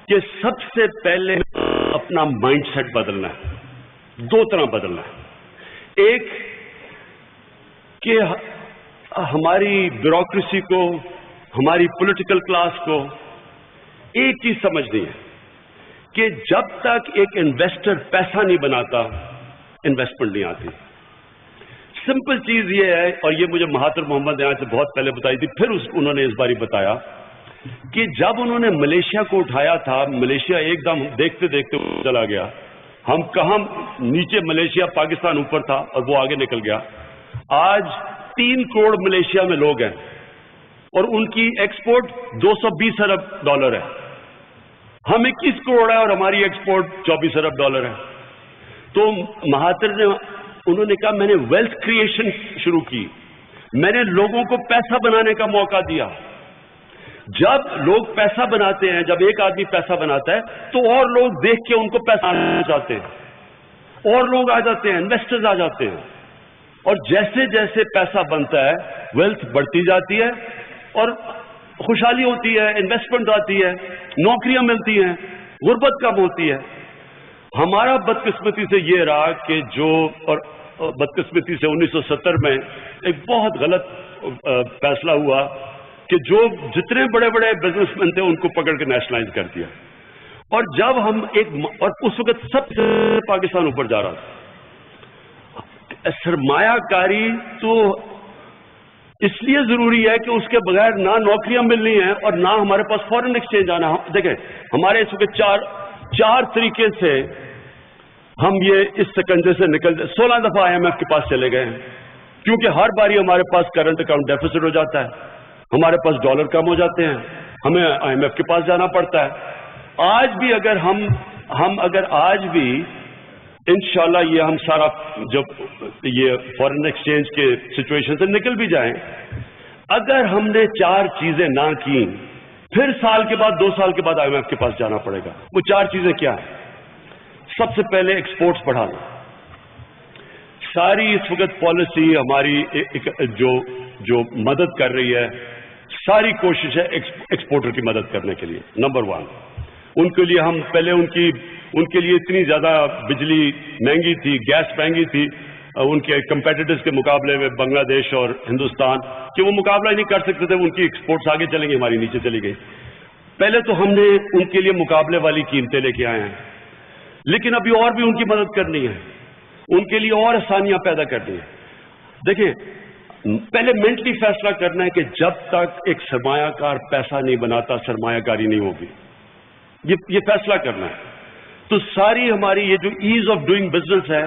کہ سب سے پہلے اپنا مائنڈ سیٹ بدلنا ہے. دو طرح بدلنا ہے. ایک کہ ہماری بیوروکریسی کو, ہماری پولیٹیکل کلاس کو ایک چیز سمجھنی ہے کہ جب تک ایک انویسٹر پیسہ نہیں بناتا, انویسٹمنٹ نہیں آتی. سمپل چیز یہ ہے, اور یہ مجھے مہاتر محمد نے آج سے بہت پہلے بتائی تھی, پھر انہوں نے اس باری بتایا کہ جب انہوں نے ملیشیا کو اٹھایا تھا, ملیشیا ایک دم دیکھتے دیکھتے چلا گیا. ہم کہاں نیچے, ملیشیا, پاکستان اوپر تھا اور وہ آگے نکل گیا. آج 3 کروڑ ملیشیا میں لوگ ہیں اور ان کی ایکسپورٹ $220 ارب ہے. ہم 21 کروڑ ہے اور ہماری ایکسپورٹ $24 ارب ہے. تو مہاتر نے, انہوں نے کہا میں نے ویلتھ کریشن شروع کی, میں نے لوگوں کو پیسہ بنانے کا موقع دیا. جب لوگ پیسہ بناتے ہیں, جب ایک آدمی پیسہ بناتا ہے تو اور لوگ دیکھ کے ان کو پیسہ آنا چاہتے ہیں, اور لوگ آ جاتے ہیں, انویسٹرز آ جاتے ہیں. اور جیسے جیسے پیسہ بنتا ہے ویلتھ بڑھتی جاتی ہے اور خوشحالی ہوتی ہے, انویسٹمنٹ آتی ہے, نوکریاں ملتی ہیں, غربت کم ہوتی ہے. ہمارا بدقسمتی سے یہ رہا کہ اور بدقسمتی سے 1970 میں ایک بہت غلط فیصلہ ہوا کہ جتنے بڑے بڑے بزنس مین تھے ان کو پکڑ کے نیشنلائز کر دیا. اور جب ہم اور اس وقت سب سے پاکستان اوپر جا رہا تھا. سرمایہ کاری تو اس لیے ضروری ہے کہ اس کے بغیر نہ نوکریاں ملنی ہیں اور نہ ہمارے پاس فورن ایکسچینج آنا. دیکھیں, ہمارے اس وقت چار طریقے سے ہم یہ اس سکنجے سے نکل 16 دفعہ IMF کے پاس چلے گئے ہیں, کیونکہ ہر باری ہمارے پاس کرنٹ اکاؤنٹ ڈیفیسٹ ہو جاتا ہے, ہمارے پاس ڈالر کم ہو جاتے ہیں, ہمیں IMF کے پاس جانا پڑتا ہے. آج بھی اگر ہم اگر آج بھی انشاءاللہ یہ ہم سارا جب یہ فورن ایکسچینج کے سچویشن سے نکل بھی جائیں, اگر ہم نے 4 چیزیں نہ کی, پھر سال کے بعد 2 سال کے بعد IMF کے پاس جانا پڑے گا. وہ 4 چیزیں کیا ہیں؟ سب سے پہلے ایکسپورٹس بڑھانا. ساری اس وقت پالیسی ہماری جو مدد کر رہی ہے, ساری کوشش ہے ایکسپورٹر کی مدد کرنے کے لیے. نمبر 1, ان کے لیے ہم پہلے ان کے لیے اتنی زیادہ بجلی مہنگی تھی, گیس مہنگی تھی ان کے کمپیٹیٹرز کے مقابلے میں, بنگلہ دیش اور ہندوستان, کہ وہ مقابلہ ہی نہیں کر سکتے تھے. ان کی ایکسپورٹس آگے چلیں گی, ہماری نیچے چلی گئی. پہلے تو ہم نے ان کے لیے مقابلے والی قیمتیں لے کے آئے ہیں, لیکن ابھی اور بھی ان کی مدد کرنی ہے, ان کے لیے اور آسانیاں پیدا کرنی ہے. دیکھیں, پہلے مینٹلی فیصلہ کرنا ہے کہ جب تک ایک سرمایہ کار پیسہ نہیں بناتا سرمایہ کاری نہیں ہوگی. یہ فیصلہ کرنا ہے. تو ساری ہماری یہ جو ایز آف ڈوئنگ بزنس ہے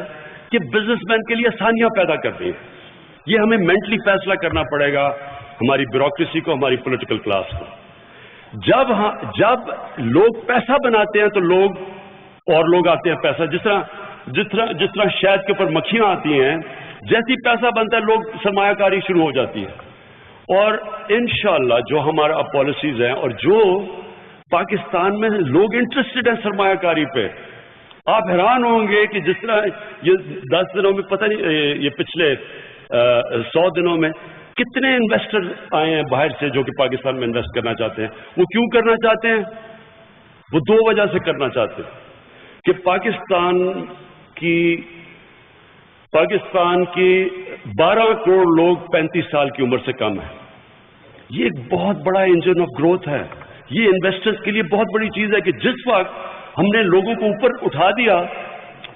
کہ بزنس مین کے لیے آسانیاں پیدا کرتی ہے, یہ ہمیں مینٹلی فیصلہ کرنا پڑے گا, ہماری بیوروکریسی کو, ہماری پولیٹیکل کلاس کو. جب لوگ پیسہ بناتے ہیں تو اور لوگ آتے ہیں پیسہ. جس طرح شہد کے اوپر مکھیاں آتی ہیں, جیسی پیسہ بنتا ہے لوگ سرمایہ کاری شروع ہو جاتی ہے. اور انشاءاللہ جو ہمارا پالیسیز ہیں اور جو پاکستان میں لوگ انٹرسٹڈ ہیں سرمایہ کاری پہ, آپ حیران ہوں گے کہ جس طرح یہ 10 دنوں میں پتہ نہیں, یہ پچھلے 100 دنوں میں کتنے انویسٹر آئے ہیں باہر سے جو کہ پاکستان میں انویسٹ کرنا چاہتے ہیں. وہ کیوں کرنا چاہتے ہیں؟ وہ 2 وجہ سے کرنا چاہتے ہیں کہ پاکستان کی 12 کروڑ لوگ 35 سال کی عمر سے کم ہیں. یہ ایک بہت بڑا انجن آف گروتھ ہے. یہ انویسٹرز کے لیے بہت بڑی چیز ہے کہ جس وقت ہم نے لوگوں کو اوپر اٹھا دیا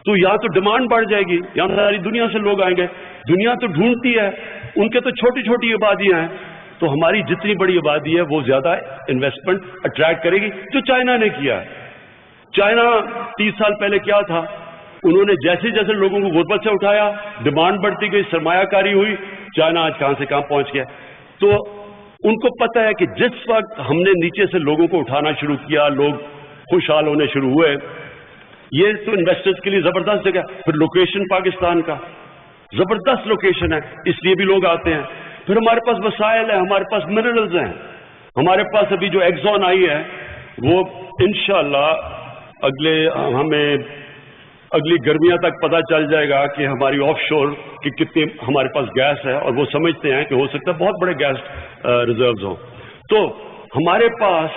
تو یہاں تو ڈیمانڈ بڑھ جائے گی, یہاں ساری دنیا سے لوگ آئیں گے. دنیا تو ڈھونڈتی ہے, ان کے تو چھوٹی چھوٹی آبادیاں ہیں, تو ہماری جتنی بڑی آبادی ہے وہ زیادہ انویسٹمنٹ اٹریکٹ کرے گی, جو چائنا نے کیا ہے. چائنا 30 سال پہلے کیا تھا, انہوں نے جیسے جیسے لوگوں کو غربت سے اٹھایا, ڈیمانڈ بڑھتی گئی, سرمایہ کاری ہوئی, چائنا آج کہاں سے کہاں پہنچ گیا. تو ان کو پتہ ہے کہ جس وقت ہم نے نیچے سے لوگوں کو اٹھانا شروع کیا, لوگ خوشحال ہونے شروع ہوئے. یہ تو انویسٹرز کے لیے زبردست جگہ. پھر لوکیشن پاکستان کا زبردست لوکیشن ہے, اس لیے بھی لوگ آتے ہیں. پھر ہمارے پاس وسائل ہیں, ہمارے پاس منرلز ہیں, ہمارے پاس ابھی جو ایکزون آئی ہے وہ انشاءاللہ ہمیں اگلی گرمیاں تک پتہ چل جائے گا کہ ہماری آف شور کی کتنی ہمارے پاس گیس ہے, اور وہ سمجھتے ہیں کہ ہو سکتا ہے بہت بڑے گیس ریزروز ہوں. تو ہمارے پاس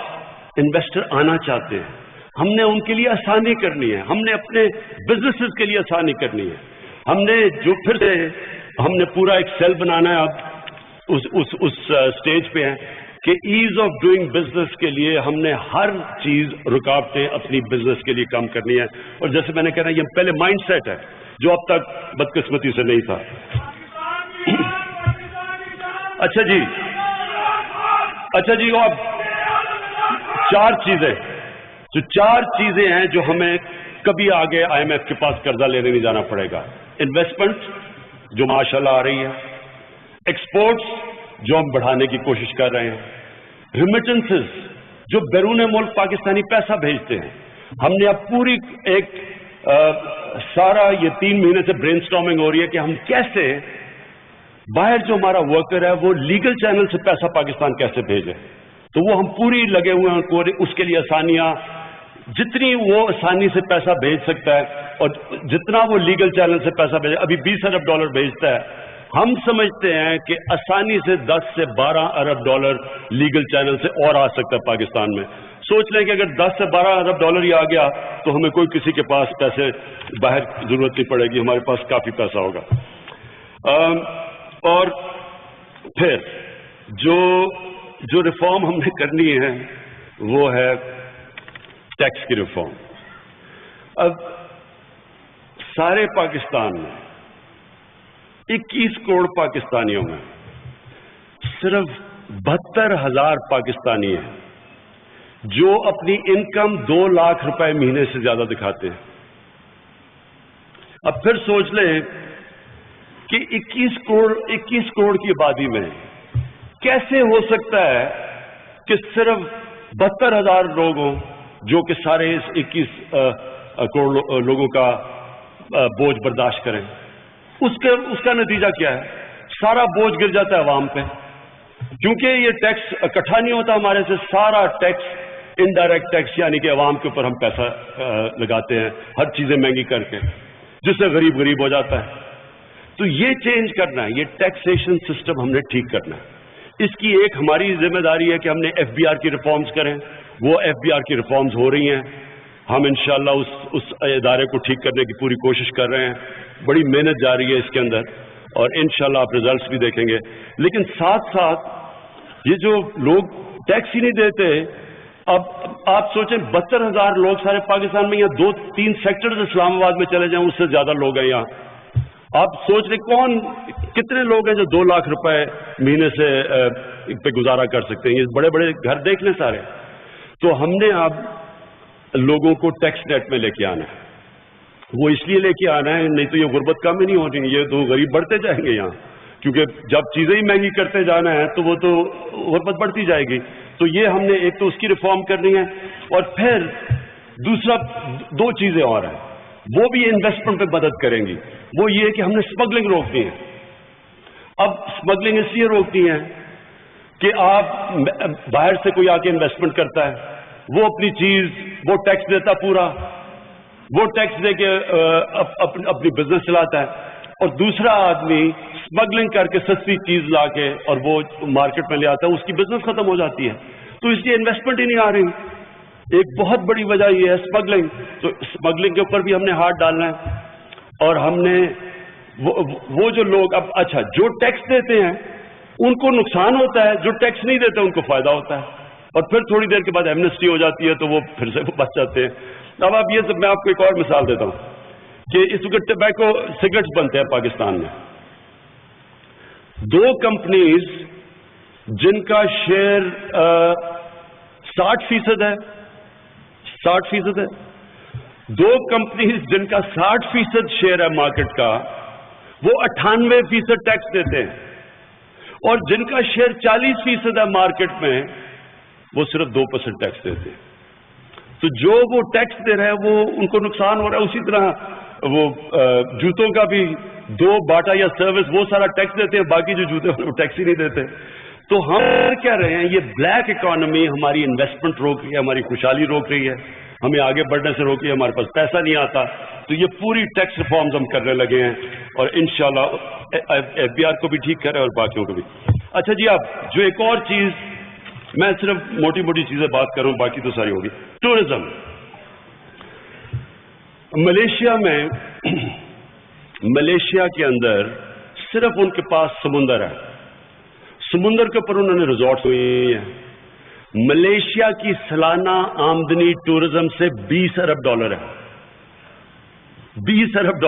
انویسٹر آنا چاہتے ہیں, ہم نے ان کے لیے آسانی کرنی ہے, ہم نے اپنے بزنسز کے لیے آسانی کرنی ہے. ہم نے جو پھر سے ہم نے پورا ایک سیل بنانا ہے, اب اس سٹیج پہ ہیں کہ ایز آف ڈوئنگ بزنس کے لیے ہم نے ہر چیز رکاوٹیں اپنی بزنس کے لیے کم کرنی ہے. اور جیسے میں نے کہا یہ پہلے مائنڈ سیٹ ہے جو اب تک بدقسمتی سے نہیں تھا. اچھا جی, اب 4 چیزیں ہیں جو ہمیں کبھی آگے IMF کے پاس قرضہ لینے نہیں جانا پڑے گا. انویسٹمنٹ جو ماشاءاللہ آ رہی ہے, ایکسپورٹس جو ہم بڑھانے کی کوشش کر رہے ہیں, ریمیٹنسز جو بیرون ملک پاکستانی پیسہ بھیجتے ہیں. ہم نے اب پوری ایک سارا یہ 3 مہینے سے برین سٹارمنگ ہو رہی ہے کہ ہم کیسے باہر جو ہمارا ورکر ہے وہ لیگل چینل سے پیسہ پاکستان کیسے بھیجے. تو وہ ہم پوری لگے ہوئے ہیں اس کے لیے آسانیاں, جتنی وہ آسانی سے پیسہ بھیج سکتا ہے اور جتنا وہ لیگل چینل سے پیسہ بھیجے. ابھی $20 ارب بھیجتا ہے, ہم سمجھتے ہیں کہ آسانی سے $10 سے $12 ارب لیگل چینل سے اور آ سکتا ہے پاکستان میں. سوچ لیں کہ اگر $10 سے $12 ارب ہی آ گیا تو ہمیں کوئی کسی کے پاس پیسے باہر ضرورت نہیں پڑے گی, ہمارے پاس کافی پیسہ ہوگا. اور پھر جو ریفارم ہم نے کرنی ہے وہ ہے ٹیکس کی ریفارم. اب سارے پاکستان میں 21 کروڑ پاکستانیوں میں صرف 72,000 پاکستانی ہیں جو اپنی انکم 2 لاکھ روپے مہینے سے زیادہ دکھاتے ہیں. اب پھر سوچ لیں کہ 21 کروڑ کی آبادی میں کیسے ہو سکتا ہے کہ صرف 72,000 لوگ ہوں جو کہ سارے اس 21 کروڑ لوگوں کا بوجھ برداشت کریں. اس کا نتیجہ کیا ہے؟ سارا بوجھ گر جاتا ہے عوام پہ, کیونکہ یہ ٹیکس اکٹھا نہیں ہوتا ہمارے سے. سارا ٹیکس انڈائریکٹ ٹیکس یعنی کہ عوام کے اوپر ہم پیسہ لگاتے ہیں ہر چیزیں مہنگی کر کے, جس سے غریب ہو جاتا ہے. تو یہ چینج کرنا ہے, یہ ٹیکسیشن سسٹم ہم نے ٹھیک کرنا ہے. اس کی ایک ہماری ذمہ داری ہے کہ ہم نے FBR کی ریفارمز کریں. وہ FBR کی ریفارمز ہو رہی ہیں, ہم انشاءاللہ اس ادارے کو ٹھیک کرنے کی پوری کوشش کر رہے ہیں. بڑی محنت جاری ہے اس کے اندر, اور انشاءاللہ آپ ریزلٹس بھی دیکھیں گے. لیکن ساتھ ساتھ یہ جو لوگ ٹیکس ہی نہیں دیتے, اب آپ سوچیں 72,000 لوگ سارے پاکستان میں, یا 2-3 سیکٹرز اسلام آباد میں چلے جائیں اس سے زیادہ لوگ ہیں یہاں. آپ سوچ لیں کتنے لوگ ہیں جو 2 لاکھ روپے مہینے سے پہ گزارا کر سکتے ہیں. یہ بڑے بڑے گھر دیکھ لیں سارے. تو ہم نے اب لوگوں کو ٹیکس نیٹ میں لے کے آنا ہے. وہ اس لیے لے کے آنا ہے, نہیں تو یہ غربت کم ہی نہیں ہو رہی, یہ تو غریب بڑھتے جائیں گے یہاں, کیونکہ جب چیزیں ہی مہنگی کرتے جانا ہے تو وہ تو غربت بڑھتی جائے گی. تو یہ ہم نے ایک تو اس کی ریفارم کرنی ہے, اور پھر دوسرا 2 چیزیں اور ہیں وہ بھی انویسٹمنٹ پہ مدد کریں گی. وہ یہ کہ ہم نے اسمگلنگ روکنی ہے. اب اسمگلنگ اس لیے روکنی ہے کہ آپ باہر سے کوئی آ کے انویسٹمنٹ کرتا ہے, وہ اپنی چیز وہ ٹیکس دیتا پورا, وہ ٹیکس دے کے اپنی بزنس چلاتا ہے, اور دوسرا آدمی اسمگلنگ کر کے سستی چیز لا کے اور وہ مارکیٹ میں لے آتا ہے, اس کی بزنس ختم ہو جاتی ہے. تو اس لیے انویسٹمنٹ ہی نہیں آ رہی. ایک بہت بڑی وجہ یہ ہے اسمگلنگ. تو اسمگلنگ کے اوپر بھی ہم نے ہاتھ ڈالنا ہے, اور ہم نے وہ جو لوگ اب اچھا جو ٹیکس دیتے ہیں ان کو نقصان ہوتا ہے, جو ٹیکس نہیں دیتے ان کو فائدہ ہوتا ہے. اور پھر تھوڑی دیر کے بعد ایمنسٹی ہو جاتی ہے تو وہ پھر سے بچ جاتے ہیں. اب آپ یہ سب، میں آپ کو ایک اور مثال دیتا ہوں کہ اس وقت ٹبیکو سگریٹس بنتے ہیں پاکستان میں. 2 کمپنیز جن کا شیئر 60% ہے، 60% ہے. 2 کمپنیز جن کا 60% شیئر ہے مارکیٹ کا، وہ 98% ٹیکس دیتے ہیں. اور جن کا شیئر 40% ہے مارکیٹ میں، وہ صرف 2% ٹیکس دیتے ہیں. تو جو وہ ٹیکس دے رہے ہیں وہ ان کو نقصان ہو رہا ہے. اسی طرح وہ جوتوں کا بھی 2 باٹا یا سروس وہ سارا ٹیکس دیتے ہیں، باقی جو جوتے ہیں وہ ٹیکس ہی نہیں دیتے. تو ہم کیا رہے ہیں، یہ بلیک اکانومی ہماری انویسٹمنٹ روک رہی ہے، ہماری خوشحالی روک رہی ہے، ہمیں آگے بڑھنے سے روک رہی ہے. ہمارے پاس پیسہ نہیں آتا. تو یہ پوری ٹیکس ریفارمز ہم کرنے لگے ہیں اور انشاءاللہ ایف بی آر کو بھی ٹھیک کرے اور باقیوں کو بھی. اچھا جی، اب جو ایک اور چیز، میں صرف موٹی موٹی چیزیں بات کروں، باقی تو ساری ہوگی. ٹورزم. ملیشیا کے اندر صرف ان کے پاس سمندر ہے، سمندر کے اوپر انہوں نے ریزورٹس ہوئی ہیں. ملیشیا کی سالانہ آمدنی ٹورزم سے $20 ارب ہے. $20 ارب.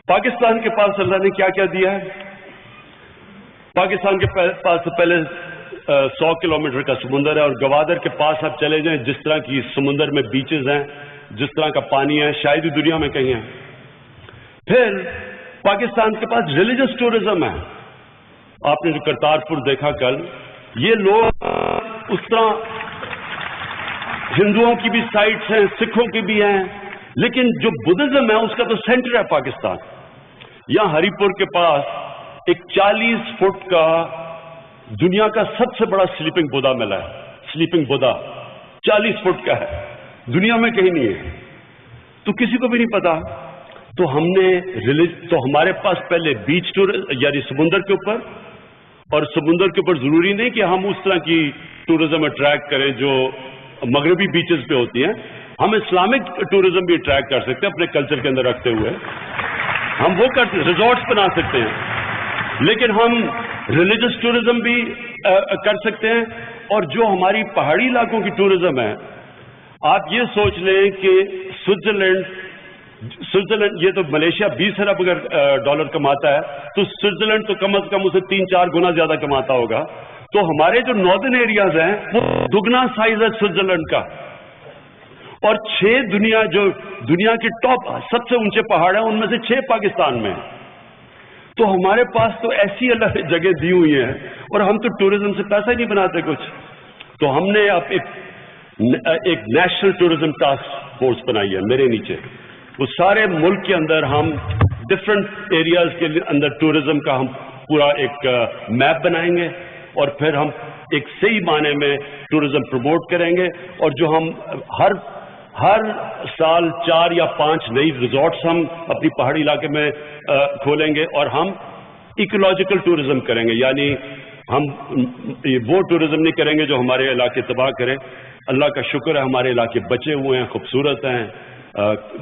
پاکستان کے پاس اللہ نے کیا کیا دیا ہے؟ پاکستان کے پاس تو پہلے 100 کلومیٹر کا سمندر ہے، اور گوادر کے پاس آپ چلے جائیں، جس طرح کی سمندر میں بیچز ہیں، جس طرح کا پانی ہے، شاید ہی دنیا میں کہیں ہے. پھر پاکستان کے پاس ریلیجس ٹورزم ہے. آپ نے جو کرتارپور دیکھا کل، یہ لوگ اس طرح ہندوؤں کی بھی سائٹس ہیں، سکھوں کی بھی ہیں، لیکن جو بدھزم ہے اس کا تو سینٹر ہے پاکستان. یہاں ہری پور کے پاس ایک 40 فٹ کا دنیا کا سب سے بڑا سلیپنگ بودھا ملا ہے. سلیپنگ بودھا 40 فٹ کا ہے، دنیا میں کہیں نہیں ہے، تو کسی کو بھی نہیں پتا. تو ہمارے پاس پہلے بیچ ٹور، یعنی سمندر کے اوپر، اور سمندر کے اوپر ضروری نہیں کہ ہم اس طرح کی ٹورزم اٹریکٹ کریں جو مغربی بیچز پہ ہوتی ہیں. ہم اسلامک ٹورزم بھی اٹریکٹ کر سکتے ہیں اپنے کلچر کے اندر رکھتے ہوئے. ہم وہ ریزورٹس بنا سکتے ہیں، لیکن ہم ریلیجس ٹورزم بھی کر سکتے ہیں. اور جو ہماری پہاڑی علاقوں کی ٹورزم ہے، آپ یہ سوچ لیں کہ سوئٹزرلینڈ، یہ تو ملیشیا $20 ارب اگر ڈالر کماتا ہے، تو سوئٹزرلینڈ تو کم از کم اسے 3-4 گنا زیادہ کماتا ہوگا. تو ہمارے جو ناردرن ایریاز ہیں وہ دگنا سائز ہے سوئٹزرلینڈ کا. اور 6 جو دنیا کے ٹاپ سب سے اونچے پہاڑ ہیں، ان میں سے 6 پاکستان میں ہیں. تو ہمارے پاس تو ایسی اللہ نے جگہ دی ہوئی ہیں، اور ہم تو ٹورزم سے پیسہ ہی نہیں بناتے کچھ. تو ہم نے اب ایک نیشنل ٹورزم ٹاسک فورس بنائی ہے میرے نیچے. وہ سارے ملک کے اندر ہم ڈفرنٹ ایریاز کے اندر ٹورزم کا ہم پورا ایک میپ بنائیں گے، اور پھر ہم ایک صحیح معنی میں ٹورزم پروموٹ کریں گے. اور جو ہم ہر سال 4 یا 5 نئی ریزورٹس ہم اپنی پہاڑی علاقے میں کھولیں گے، اور ہم ایکولوجیکل ٹورزم کریں گے. یعنی ہم وہ ٹورزم نہیں کریں گے جو ہمارے علاقے تباہ کرے. اللہ کا شکر ہے ہمارے علاقے بچے ہوئے ہیں، خوبصورت ہیں،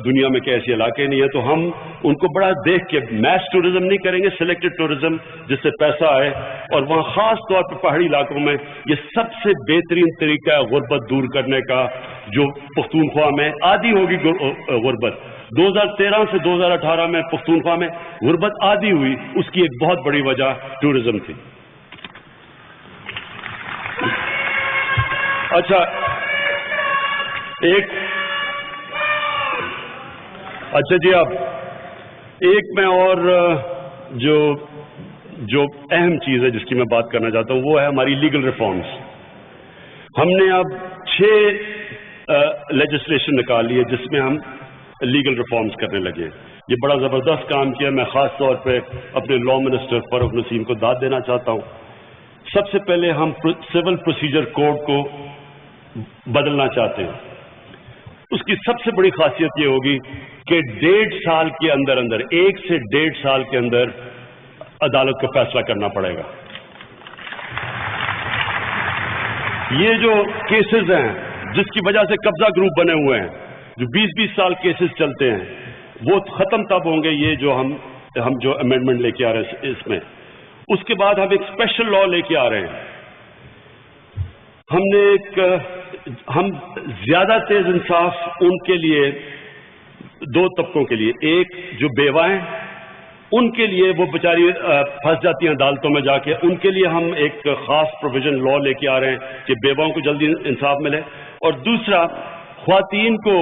دنیا میں کیسے علاقے نہیں ہے. تو ہم ان کو بڑا دیکھ کے میس ٹورزم نہیں کریں گے، سلیکٹڈ ٹورزم جس سے پیسہ آئے. اور وہاں خاص طور پہ پہاڑی علاقوں میں یہ سب سے بہترین طریقہ ہے غربت دور کرنے کا. جو پختونخوا میں آدھی ہوگی غربت، 2013 سے 2018 میں پختونخوا میں غربت آدھی ہوئی، اس کی ایک بہت بڑی وجہ ٹورزم تھی. اچھا جی، اب ایک میں اور جو اہم چیز ہے جس کی میں بات کرنا چاہتا ہوں، وہ ہے ہماری لیگل ریفارمز. ہم نے اب 6 لیجسلیشن نکال لی ہے جس میں ہم لیگل ریفارمز کرنے لگے. یہ بڑا زبردست کام کیا. میں خاص طور پہ اپنے لا منسٹر فاروق نسیم کو داد دینا چاہتا ہوں. سب سے پہلے ہم سول پروسیجر کوڈ کو بدلنا چاہتے ہیں. اس کی سب سے بڑی خاصیت یہ ہوگی کہ 1.5 سال کے اندر 1 سے 1.5 سال کے اندر عدالت کو فیصلہ کرنا پڑے گا. یہ جو کیسز ہیں جس کی وجہ سے قبضہ گروپ بنے ہوئے ہیں، جو 20-20 سال کیسز چلتے ہیں، وہ ختم تب ہوں گے یہ جو ہم جو امینڈمنٹ لے کے آ رہے ہیں اس میں. اس کے بعد ہم ایک اسپیشل لا لے کے آ رہے ہیں. ہم زیادہ تیز انصاف ان کے لیے، دو طبقوں کے لیے، ایک جو بیوائیں ان کے لیے، وہ بیچاری پھنس جاتی ہیں عدالتوں میں جا کے، ان کے لیے ہم ایک خاص پروویژن لا لے کے آ رہے ہیں کہ بیواؤں کو جلدی انصاف ملے. اور دوسرا، خواتین کو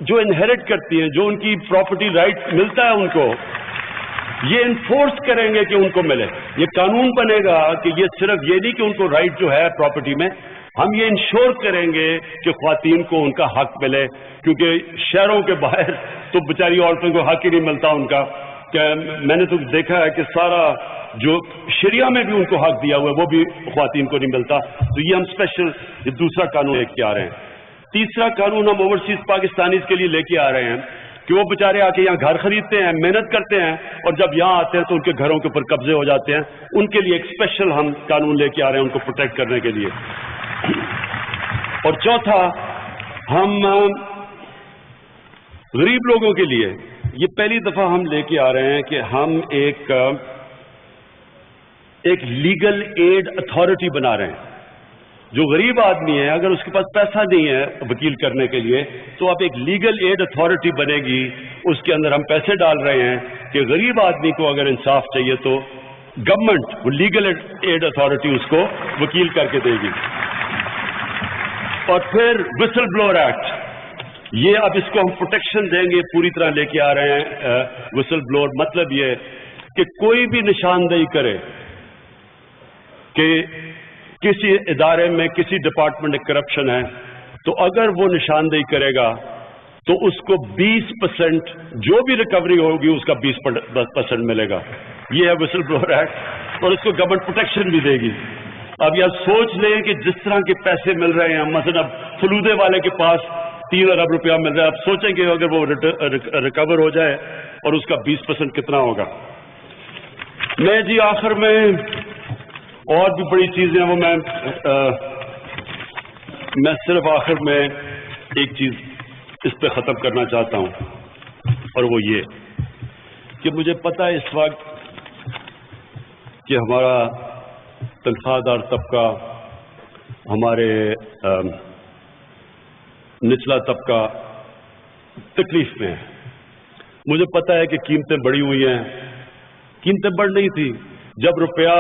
جو انہیرٹ کرتی ہیں، جو ان کی پراپرٹی رائٹ ملتا ہے ان کو، یہ انفورس کریں گے کہ ان کو ملے. یہ قانون بنے گا کہ یہ صرف یہ نہیں کہ ان کو رائٹ جو ہے پراپرٹی میں، ہم یہ انشور کریں گے کہ خواتین کو ان کا حق ملے، کیونکہ شہروں کے باہر تو بیچاری عورتوں کو حق ہی نہیں ملتا ان کا. کہ میں نے تو دیکھا ہے کہ سارا جو شریعہ میں بھی ان کو حق دیا ہوا ہے وہ بھی خواتین کو نہیں ملتا. تو یہ ہم اسپیشل یہ دوسرا قانون لے کے آ رہے ہیں. تیسرا قانون ہم اوورسیز پاکستانیز کے لیے لے کے آ رہے ہیں کہ وہ بیچارے آ کے یہاں گھر خریدتے ہیں، محنت کرتے ہیں، اور جب یہاں آتے ہیں تو ان کے گھروں کے اوپر قبضے ہو جاتے ہیں. ان کے لیے ایک اسپیشل ہم قانون لے کے آ رہے ہیں ان کو پروٹیکٹ کرنے کے لیے. اور چوتھا، ہم غریب لوگوں کے لیے یہ پہلی دفعہ ہم لے کے آ رہے ہیں کہ ہم ایک لیگل ایڈ اتھارٹی بنا رہے ہیں. جو غریب آدمی ہے، اگر اس کے پاس پیسہ نہیں ہے وکیل کرنے کے لیے، تو اب ایک لیگل ایڈ اتھارٹی بنے گی. اس کے اندر ہم پیسے ڈال رہے ہیں کہ غریب آدمی کو اگر انصاف چاہیے تو گورنمنٹ وہ لیگل ایڈ اتھارٹی اس کو وکیل کر کے دے گی. اور پھر وسل بلور ایکٹ، یہ اب اس کو ہم پروٹیکشن دیں گے، پوری طرح لے کے آ رہے ہیں. وسل بلور مطلب یہ کہ کوئی بھی نشاندہی کرے کہ کسی ادارے میں کسی ڈپارٹمنٹ میں کرپشن ہے، تو اگر وہ نشاندہی کرے گا تو اس کو 20% جو بھی ریکوری ہوگی اس کا 20% ملے گا. یہ ہے وسل بلور ایکٹ، اور اس کو گورنمنٹ پروٹیکشن بھی دے گی. اب یہ سوچ لیں کہ جس طرح کے پیسے مل رہے ہیں، مثلا فلودے والے کے پاس 3 ارب روپیہ مل رہا ہے، اب سوچیں کہ اگر وہ ریکور ہو جائے اور اس کا 20% کتنا ہوگا. میں جی آخر میں اور بھی بڑی چیزیں وہ میں صرف آخر میں ایک چیز اس پہ ختم کرنا چاہتا ہوں، اور وہ یہ کہ مجھے پتہ ہے اس وقت کہ ہمارا تنخواہ دار طبقہ، ہمارے نچلا طبقہ تکلیف میں ہے. مجھے پتہ ہے کہ قیمتیں بڑھی ہوئی ہیں. قیمتیں بڑھ نہیں تھی. جب روپیہ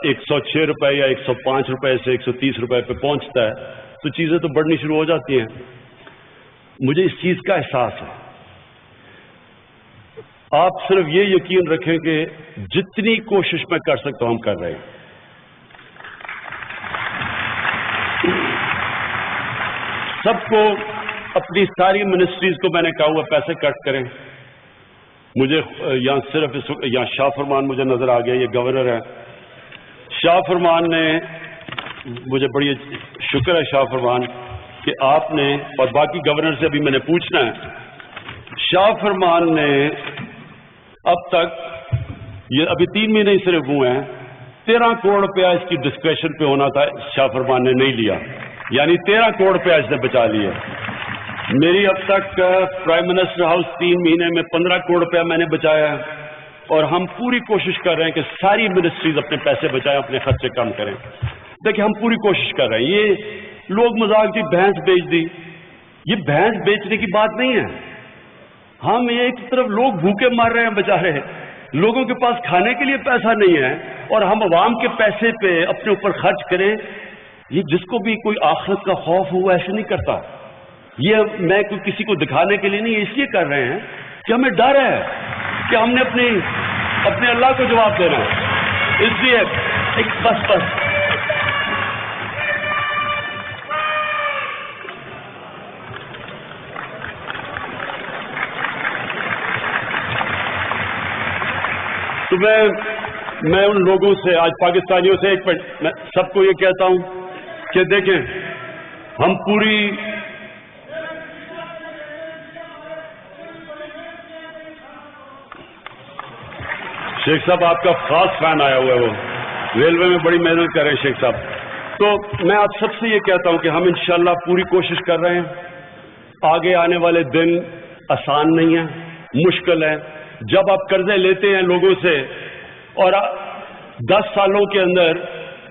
106 روپے یا 105 روپے سے 130 روپے پہ پہنچتا ہے تو چیزیں تو بڑھنی شروع ہو جاتی ہیں. مجھے اس چیز کا احساس ہے. آپ صرف یہ یقین رکھیں کہ جتنی کوشش میں کر سکتا ہوں ہم کر رہے ہیں. سب کو اپنی ساری منسٹریز کو میں نے کہا ہوا پیسے کٹ کریں. مجھے یہاں صرف یہاں شاہ فرمان مجھے نظر آ گیا، یہ گورنر ہے. شاہ فرمان نے مجھے بڑی شکر ہے شاہ فرمان کہ آپ نے، اور باقی گورنر سے ابھی میں نے پوچھنا ہے، شاہ فرمان نے اب تک یہ ابھی 3 مہینے ہی صرف ہوئے ہیں، 13 کروڑ روپیہ اس کی ڈسکریشن پہ ہونا تھا، شاہ فرمان نے نہیں لیا، یعنی 13 کروڑ روپیہ اس نے بچا لیا. میری اب تک پرائم منسٹر ہاؤس 3 مہینے میں 15 کروڑ روپیہ میں نے بچایا ہے. اور ہم پوری کوشش کر رہے ہیں کہ ساری منسٹریز اپنے پیسے بچائیں، اپنے خرچے کم کریں. دیکھیں ہم پوری کوشش کر رہے ہیں. یہ لوگ مذاق کی بھینس بیچ دی، یہ بھینس بیچنے کی بات نہیں ہے. ہم ایک طرف لوگ بھوکے مار رہے ہیں بیچارے، لوگوں کے پاس کھانے کے لیے پیسہ نہیں ہے، اور ہم عوام کے پیسے پہ اپنے اوپر خرچ کریں. یہ جس کو بھی کوئی آخرت کا خوف ہو ایسے نہیں کرتا. یہ میں کوئی کسی کو دکھانے کے لیے نہیں، اس لیے کر رہے ہیں کہ ہمیں ڈر ہے کہ ہم نے اپنے اللہ کو جواب دینا ہے. اس لیے بس تو میں ان لوگوں سے، آج پاکستانیوں سے ایک منٹ میں سب کو یہ کہتا ہوں کہ دیکھیں ہم پوری شیخ صاحب آپ کا خاص فین آیا ہوا ہے، وہ ریلوے میں بڑی محنت کر رہے ہیں شیخ صاحب. تو میں آپ سب سے یہ کہتا ہوں کہ ہم انشاءاللہ پوری کوشش کر رہے ہیں. آگے آنے والے دن آسان نہیں ہیں، مشکل ہے. جب آپ قرضے لیتے ہیں لوگوں سے اور 10 سالوں کے اندر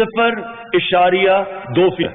0.2%।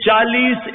40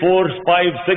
4, 5, 6,